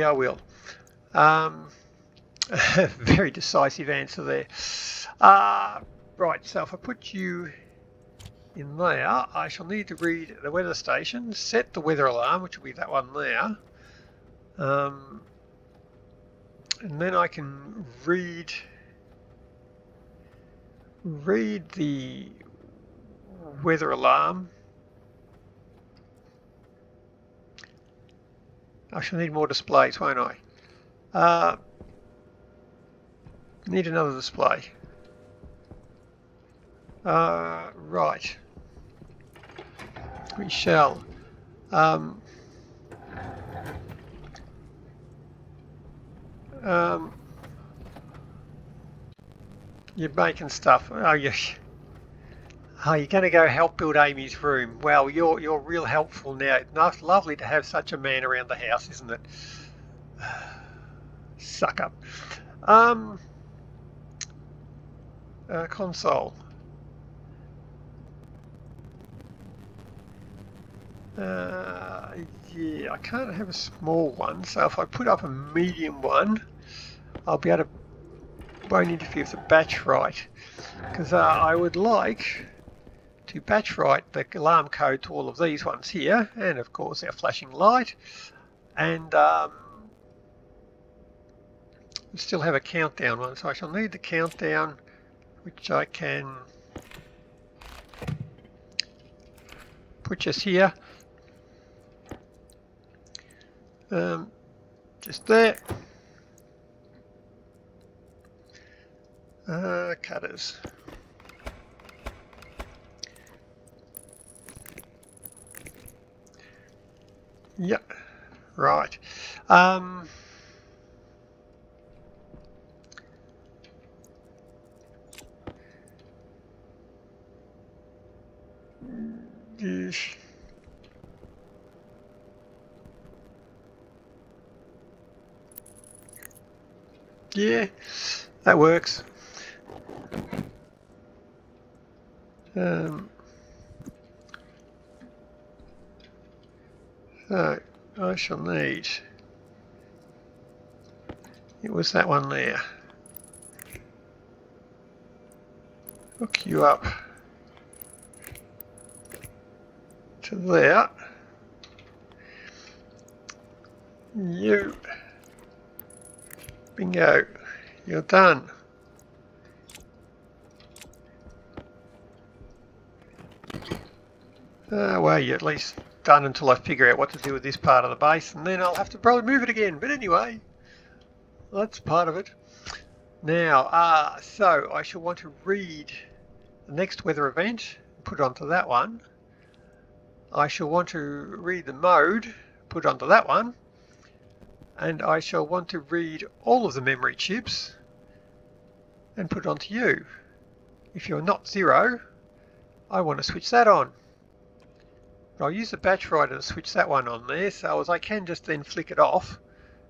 I will. Very decisive answer there. Right, so if I put you in there, I shall need to read the weather station, set the weather alarm, which will be that one there. And then I can read the weather alarm. I shall need more displays, won't I? Need another display. Right. We shall. You're making stuff. Oh, yes. Oh, you're going to go help build Amy's room. Well, you're real helpful now. It's lovely to have such a man around the house, isn't it? Suck up. Console. Yeah, I can't have a small one, so if I put up a medium one, I'll be able to, won't interfere with the batch write, because I would like to batch write the alarm code to all of these ones here, and of course our flashing light, and still have a countdown one, so I shall need the countdown, which I can put just here. Just there. Cutters. Yep. Right. Yes. Yeah, that works. So I shall need, it was that one there. Hook you up to there. You, bingo, you're done. Well, you're at least done until I figure out what to do with this part of the base, and then I'll have to probably move it again. But anyway, that's part of it. Now, so I shall want to read the next weather event, put it onto that one. I shall want to read the mode, put it onto that one. And I shall want to read all of the memory chips and put it onto you. If you're not 0, I want to switch that on. But I'll use the batch writer to switch that one on there, so as I can just then flick it off,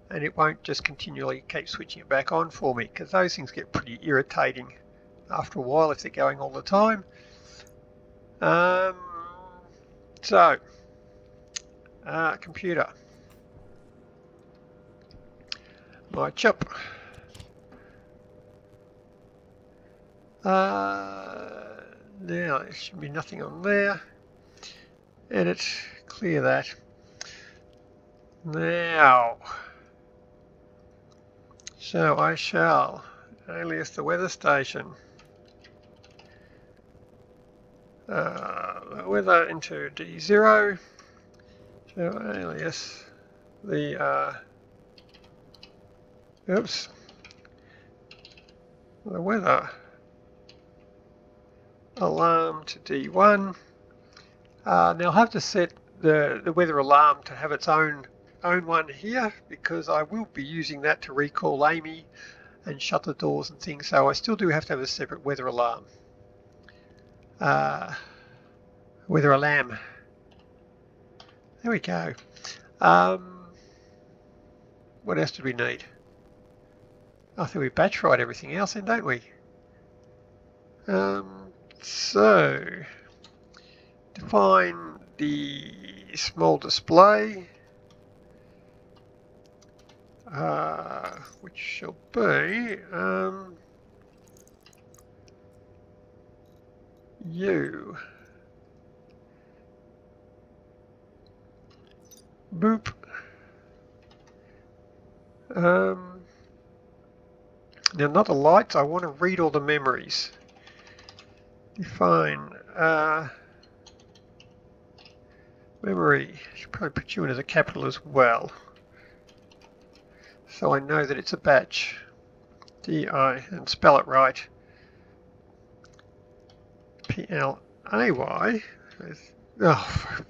and it won't just continually keep switching it back on for me, because those things get pretty irritating after a while if they're going all the time. Computer. My chip. Now there should be nothing on there. Edit, clear that. Now, so I shall alias the weather station. The weather into D0. So alias the the weather alarm to D1. Now I'll have to set the weather alarm to have its own one here, because I will be using that to recall Amy and shut the doors and things, so I still do have to have a separate weather alarm. Weather alarm. There we go. What else did we need? I think we batch fried everything else in, don't we? So define the small display, which shall be U. Boop. Now, not the lights, I want to read all the memories. Define memory. Should probably put you in as a capital as well, so I know that it's a batch. D-I, and spell it right. P-L-A-Y. Oh,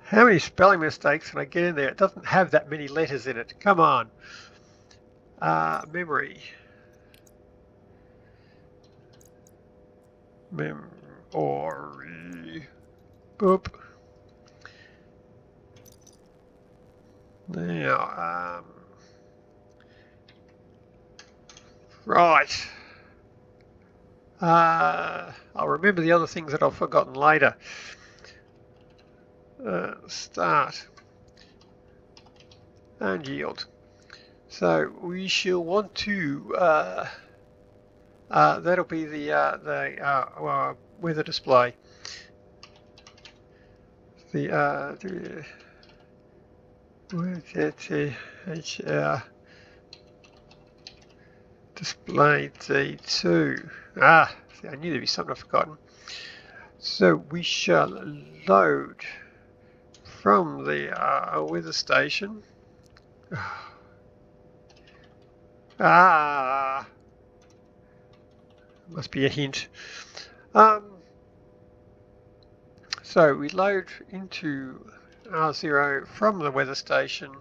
how many spelling mistakes can I get in there? It doesn't have that many letters in it. Come on. Memory. Memory. Boop. Now, right. I'll remember the other things that I've forgotten later. Start and yield. So we shall want to that'll be the weather display. The display D2. See, I knew there'd be something I've forgotten. So we shall load from the weather station. Must be a hint. So we load into R0 from the weather station.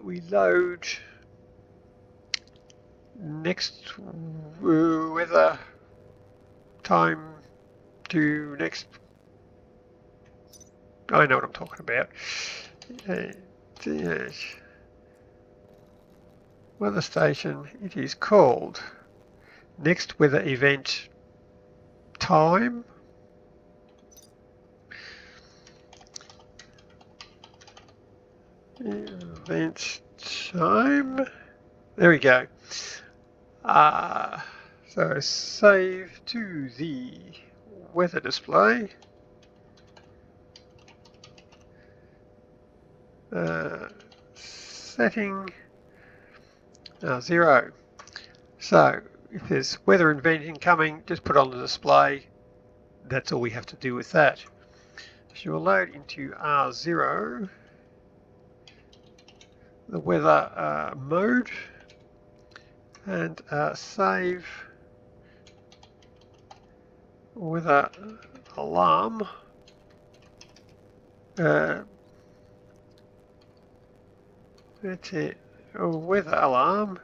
We load next weather time to next. I know what I'm talking about. Weather station, it is called next weather event time. Event time. There we go. So save to the weather display. Setting 0. So if there's weather event incoming, just put on the display. That's all we have to do with that. So we'll load into R0 the weather mode and save weather alarm. That's it. Weather alarm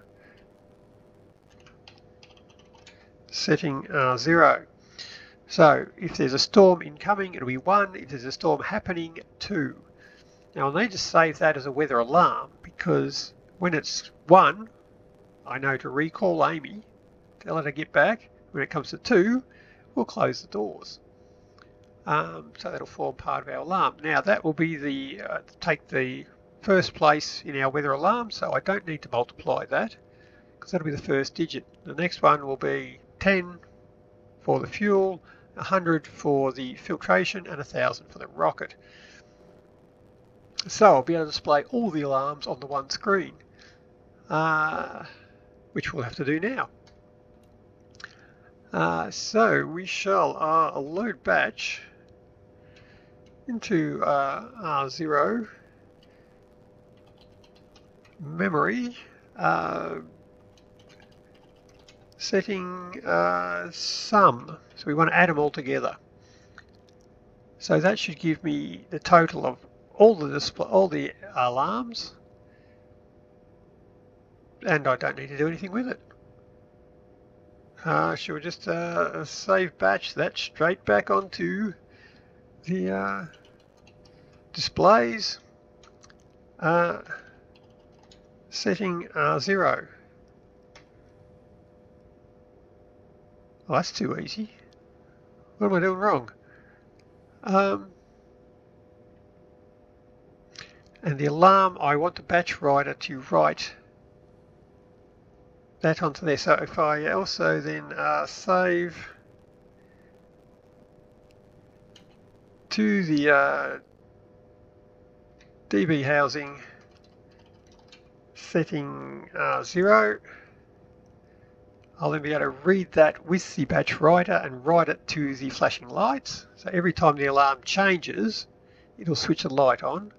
setting R0. So if there's a storm incoming, it'll be 1. If there's a storm happening, 2. Now I'll need to save that as a weather alarm, because when it's 1, I know to recall Amy, tell her to get back. When it comes to 2, we'll close the doors. So that'll form part of our alarm. Now that will be the take the first place in our weather alarm, so I don't need to multiply that. because that'll be the first digit. The next one will be 10 for the fuel, 100 for the filtration, and 1,000 for the rocket. So I'll be able to display all the alarms on the one screen, which we'll have to do now. So we shall load batch into R0 memory, setting sum. So we want to add them all together. So that should give me the total of all the alarms, and I don't need to do anything with it. Should we just save batch that straight back onto the displays, setting R0. Oh, that's too easy. What am I doing wrong? And the alarm, I want the batch writer to write that onto there. So if I also then save to the DB housing, setting 0, I'll then be able to read that with the batch writer and write it to the flashing lights. So every time the alarm changes, it'll switch a light on,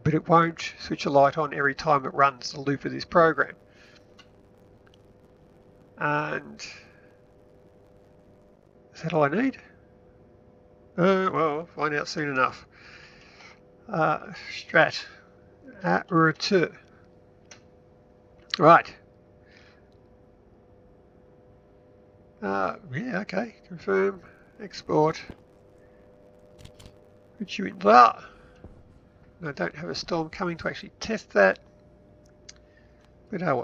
but it won't switch a light on every time it runs the loop of this program. And is that all I need? Well, we'll find out soon enough. Strat return. Right. Yeah, okay. Confirm, export. Put you in there. I don't have a storm coming to actually test that, but oh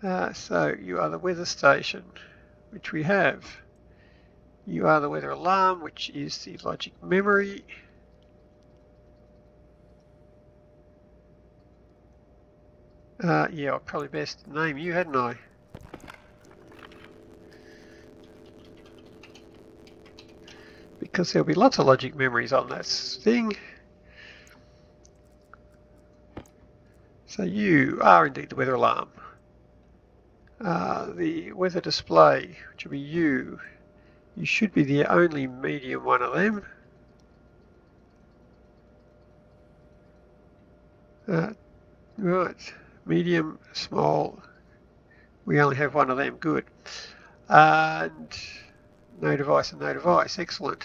well. So you are the weather station, which we have. You are the weather alarm, which is the logic memory. Yeah, I'd probably best name you, hadn't I? Because there'll be lots of logic memories on that thing. So you are indeed the weather alarm. The weather display, which will be you. You should be the only medium one of them. Right, medium, small. We only have one of them, good. And no device and no device, excellent.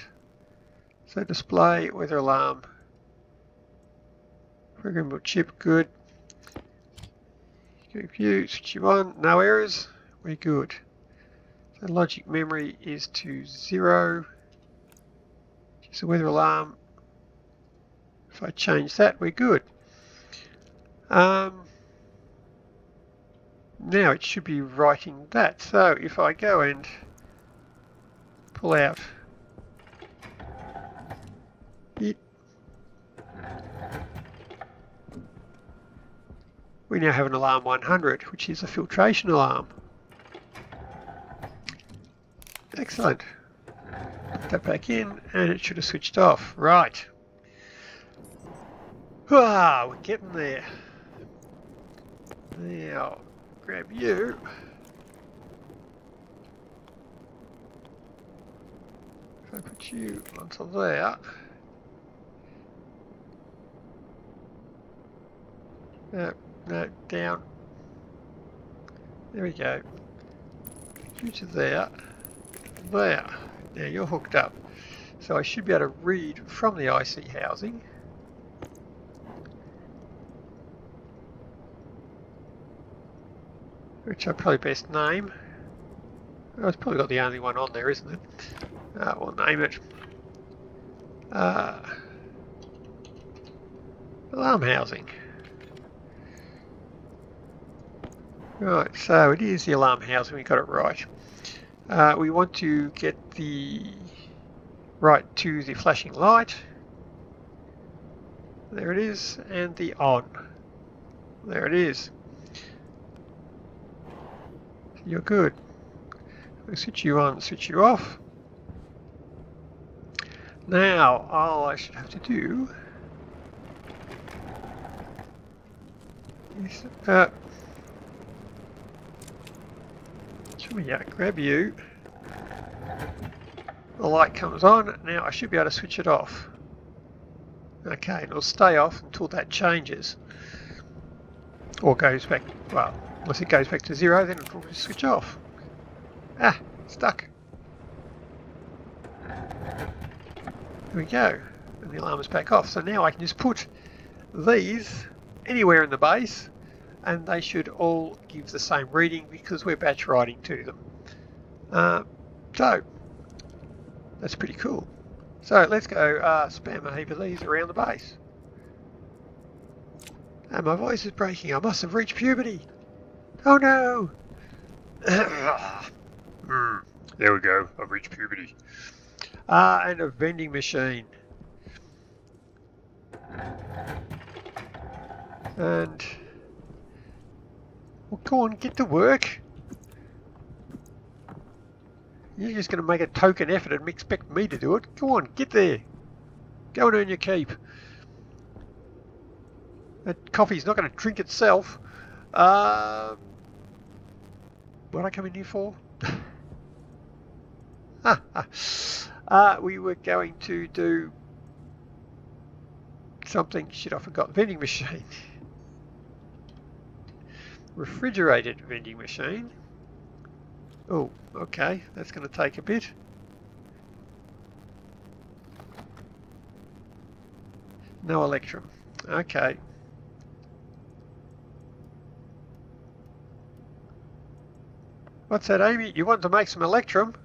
So display, weather alarm, programmable chip, good. View, switch you on, no errors, we're good. So logic memory is to 0. So weather alarm, if I change that, we're good. Now it should be writing that. So if I go and pull out it, we now have an alarm 100, which is a filtration alarm. Excellent. Put that back in and it should have switched off. Right. Ah, we're getting there. Now, grab you. If I put you onto there. No, down. There we go. You to there. There. Now you're hooked up. So I should be able to read from the IC housing. Which I probably best name. Oh, it's probably got the only one on there, isn't it? We'll name it. Alarm housing. Right, so it is the alarm housing, we got it right. We want to get the right to the flashing light. There it is, and the on. There it is. You're good. I'll switch you on, switch you off. Now, all I should have to do is grab you. The light comes on. Now I should be able to switch it off. Okay, and it'll stay off until that changes. Or goes back, well, unless it goes back to 0, then it'll just switch off. Ah, stuck. There we go. And the alarm is back off. So now I can just put these anywhere in the base and they should all give the same reading because we're batch writing to them. So that's pretty cool. So let's go spam a heap of these around the base. And my voice is breaking. I must have reached puberty. Oh no! There we go. I've reached puberty. And a vending machine. And well, go on, get to work. You're just going to make a token effort and expect me to do it. Go on, get there. Go and earn your keep. That coffee's not going to drink itself. What I come in here for? We were going to do something. Shit, I forgot. Vending machine. Refrigerated vending machine. Oh, okay. That's going to take a bit. No electrum. Okay. What's that, Amy? You want to make some electrum?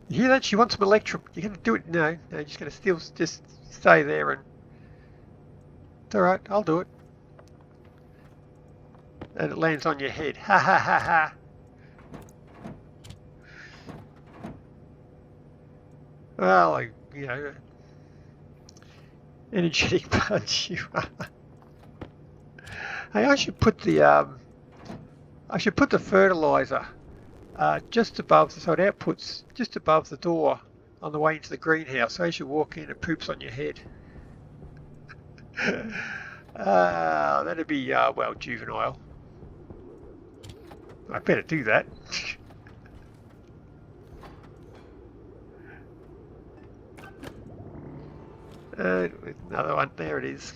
You hear that? She wants some electrum. You're going to do it? No, you're just going to still just stay there and... It's alright, I'll do it. And it lands on your head. Ha ha ha ha. Well, you know... Energetic punch you are. Hey, I should put the fertilizer just above, so it outputs just above the door on the way into the greenhouse. So as you walk in, it poops on your head. That'd be, well, juvenile. I better do that. Another one, there it is.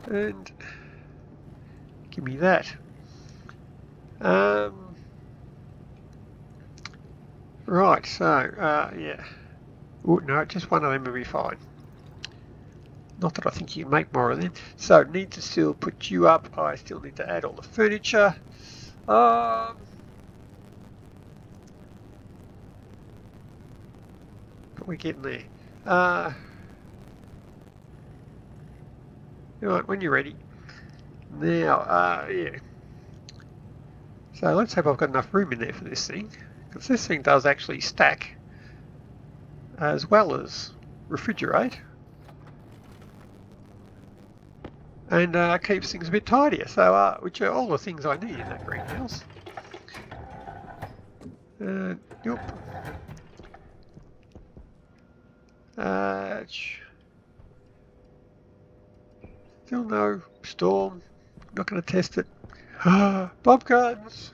And give me that. Right, so yeah. Ooh, no, just one of them will be fine. Not that I think you can make more of them. So need to still put you up. I still need to add all the furniture. But we're getting there. Right, when you're ready. Now, yeah. So let's hope I've got enough room in there for this thing. Because this thing does actually stack as well as refrigerate. And keeps things a bit tidier. So, which are all the things I need in that greenhouse. Yep. Still no storm. Not going to test it. Bomb guns.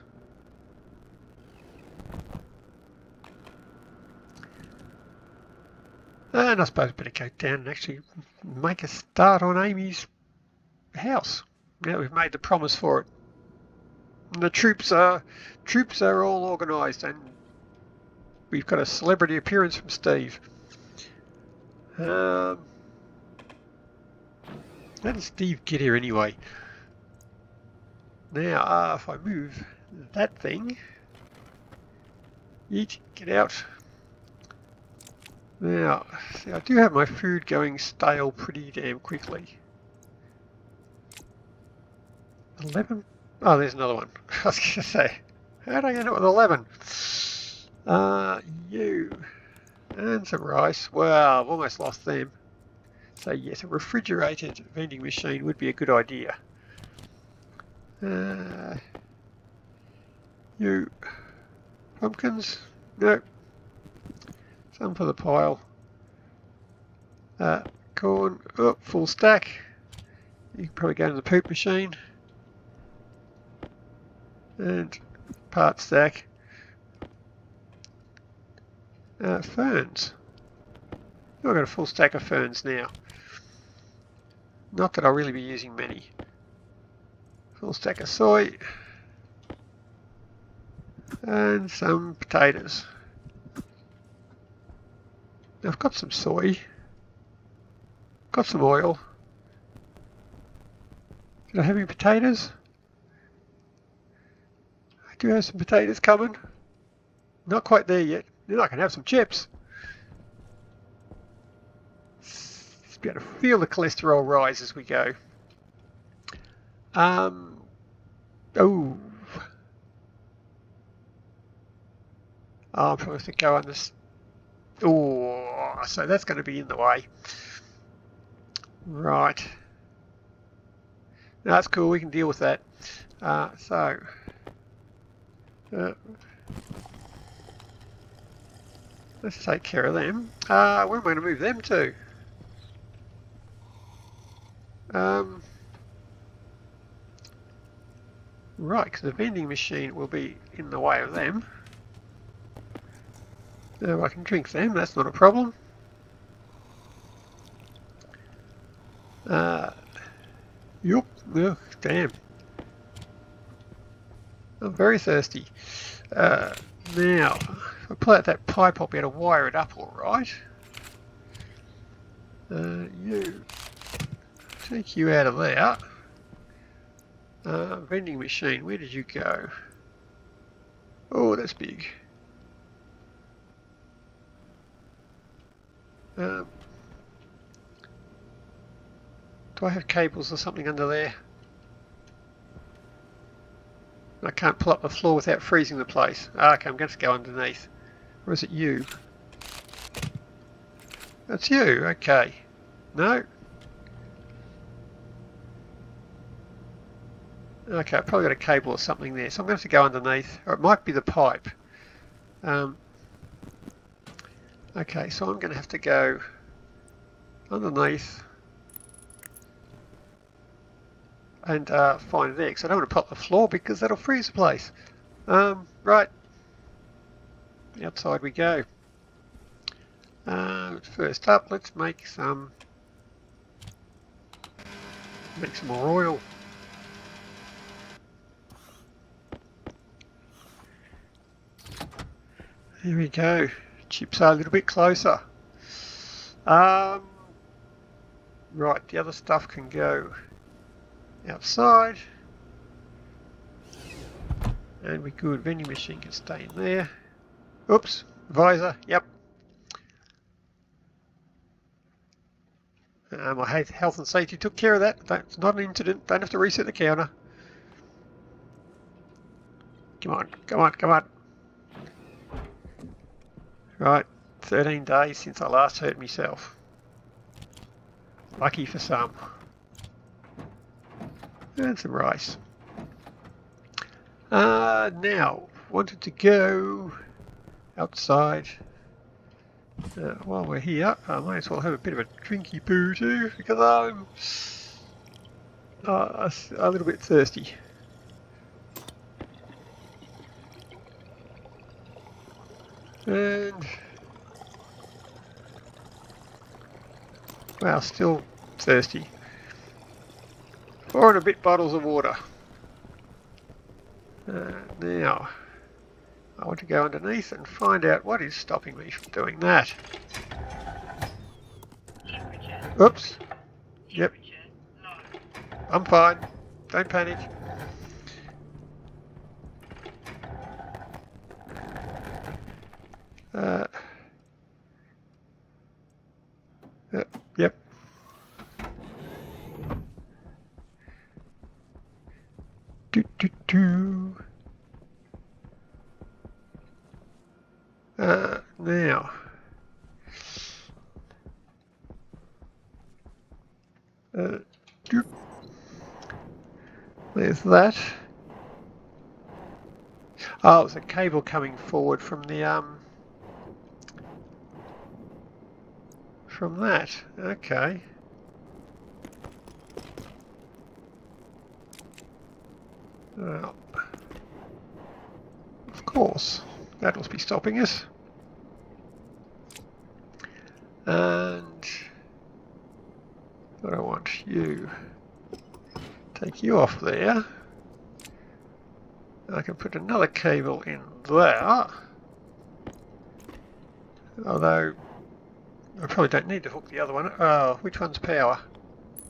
And I suppose I better go down and actually make a start on Amy's house. Now we've made the promise for it. And the troops are all organised, and we've got a celebrity appearance from Steve. How did Steve get here anyway? Now, if I move that thing, yeet, get out. Now, see, I do have my food going stale pretty damn quickly. 11? Oh, there's another one. I was going to say, how did I end up with 11? You. And some rice. Well, I've almost lost them. So yes, a refrigerated vending machine would be a good idea. You. Pumpkins? Nope. Some for the pile. Corn. Oh, full stack. You can probably go to the poop machine. And part stack. Ferns. I've got a full stack of ferns now. Not that I'll really be using many. Full stack of soy. And some potatoes. Now I've got some soy. Got some oil. Did I have any potatoes? I do have some potatoes coming. Not quite there yet. Then I can have some chips. Be able to feel the cholesterol rise as we go. Oh. I'm supposed to go on this. Oh, so that's going to be in the way. Right. No, that's cool. We can deal with that. Let's take care of them. Where am I going to move them to? Right, because the vending machine will be in the way of them. Now I can drink them, that's not a problem. Yup, oh, damn. I'm very thirsty. Now, if I pull out that pipe, I'll be able to wire it up all right. You. Take you out of there. Vending machine, where did you go? Oh, that's big. Do I have cables or something under there? I can't pull up the floor without freezing the place. Okay, I'm going to go underneath. Or is it you? That's you, okay. No? Okay, I've probably got a cable or something there, so I'm going to have to go underneath. Or it might be the pipe. Okay, so I'm going to have to go underneath and find there, because I don't want to pop the floor because that'll freeze the place. Right, outside we go. First up, let's make some more oil. There we go. Chips are a little bit closer. Right, the other stuff can go outside. And we good. Vending machine can stay in there. Oops, visor, yep. My health and safety took care of that. That's not an incident. Don't have to reset the counter. Come on, come on, come on. Right, 13 days since I last hurt myself. Lucky for some. And some rice. Now, wanted to go outside. While we're here, I might as well have a bit of a drinky poo too, because I'm a little bit thirsty. And well, still thirsty. 4 and a bit bottles of water. Now, I want to go underneath and find out what is stopping me from doing that. Oops. Yep. I'm fine. Don't panic. Yep. Do. Now, there's that. Oh, it's a cable coming forward from the from that. Okay. Well, of course, that must be stopping us. And what I want you, take you off there. I can put another cable in there. Although I probably don't need to hook the other one. Oh, which one's power?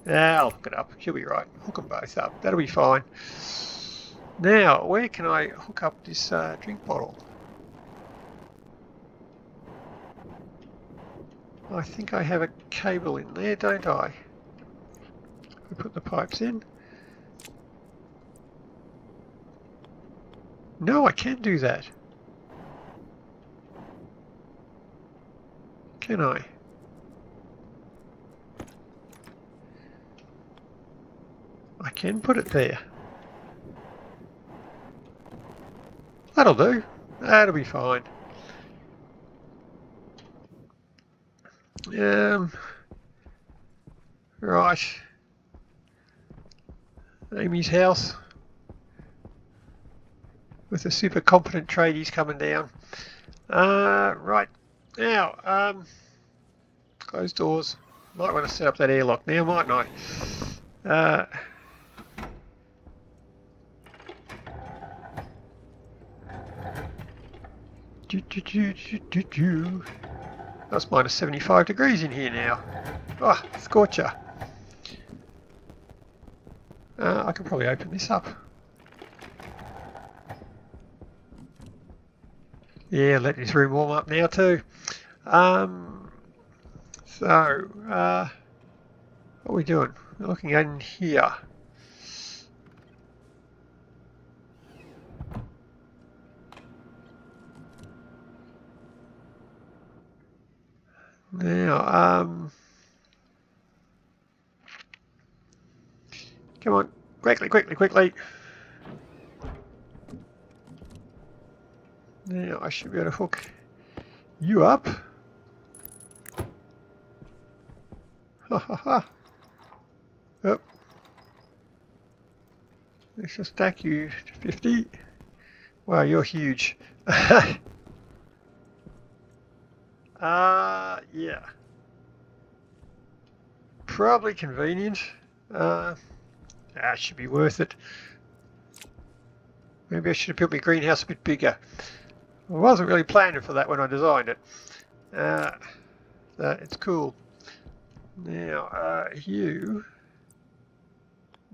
Yeah, I'll hook it up. She'll be right. Hook them both up. That'll be fine. Now, where can I hook up this drink bottle? I think I have a cable in there, don't I? We put the pipes in. No, I can't do that. Can I? I can put it there. That'll do. That'll be fine. Right. Amy's house. With the super competent tradies coming down. Right. Now, close doors. Might want to set up that airlock now, mightn't I? That's minus 75 degrees in here now. Oh, scorcher. I can probably open this up. Yeah, let this room warm up now too. What are we doing? We're looking in here. Now, come on, quickly. Now I should be able to hook you up. Ha ha ha. Yep. Let's just stack you to 50. Wow, you're huge. Yeah. Probably convenient. Should be worth it. Maybe I should have built my greenhouse a bit bigger. I wasn't really planning for that when I designed it. It's cool. Now, you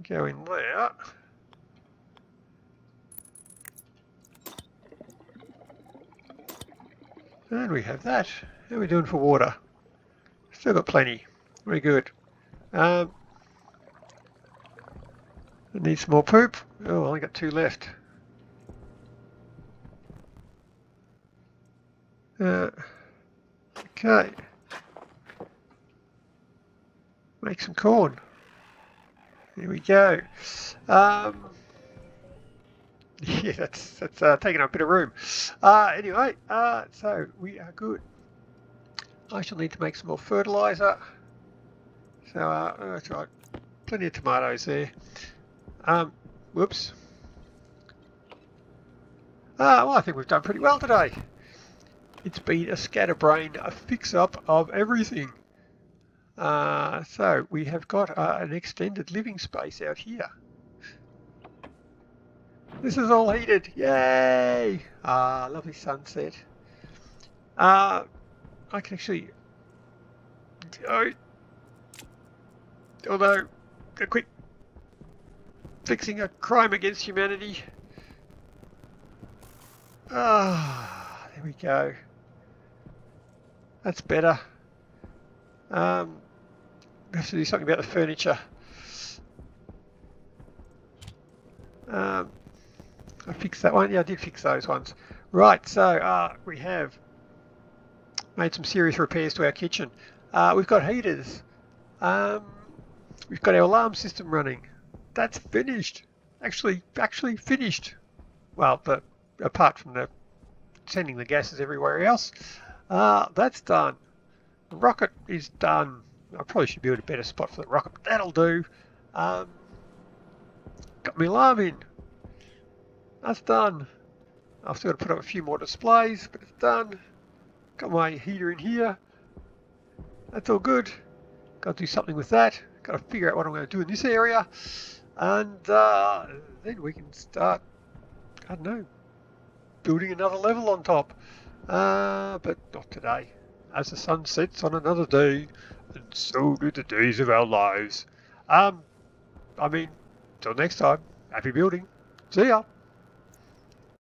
go in there. And we have that. How are we doing for water? Still got plenty. Very good. I need some more poop. Oh, I only got 2 left. Okay. Make some corn. Here we go. Yeah, that's taking up a bit of room. Anyway, so we are good. I shall need to make some more fertilizer. So that's right. Plenty of tomatoes there. Whoops. Well, I think we've done pretty well today. It's been a scatterbrain, a fix-up of everything. So we have got an extended living space out here. This is all heated. Yay! Lovely sunset. I can actually... although, a quick fixing a crime against humanity. There we go. That's better. We have to do something about the furniture. I fixed that one. Yeah, I did fix those ones. Right, so we have made some serious repairs to our kitchen. We've got heaters. We've got our alarm system running. That's finished. Actually finished. Well, apart from the sending the gases everywhere else, that's done. The rocket is done. I probably should build a better spot for the rocket, but that'll do. Got my alarm in. That's done. I've still got to put up a few more displays, but it's done. Got my heater in here. That's all good. Got to do something with that. Got to figure out what I'm going to do in this area. And then we can start, I don't know, building another level on top. But not today. As the sun sets on another day, and so do the days of our lives. Till next time, happy building. See ya.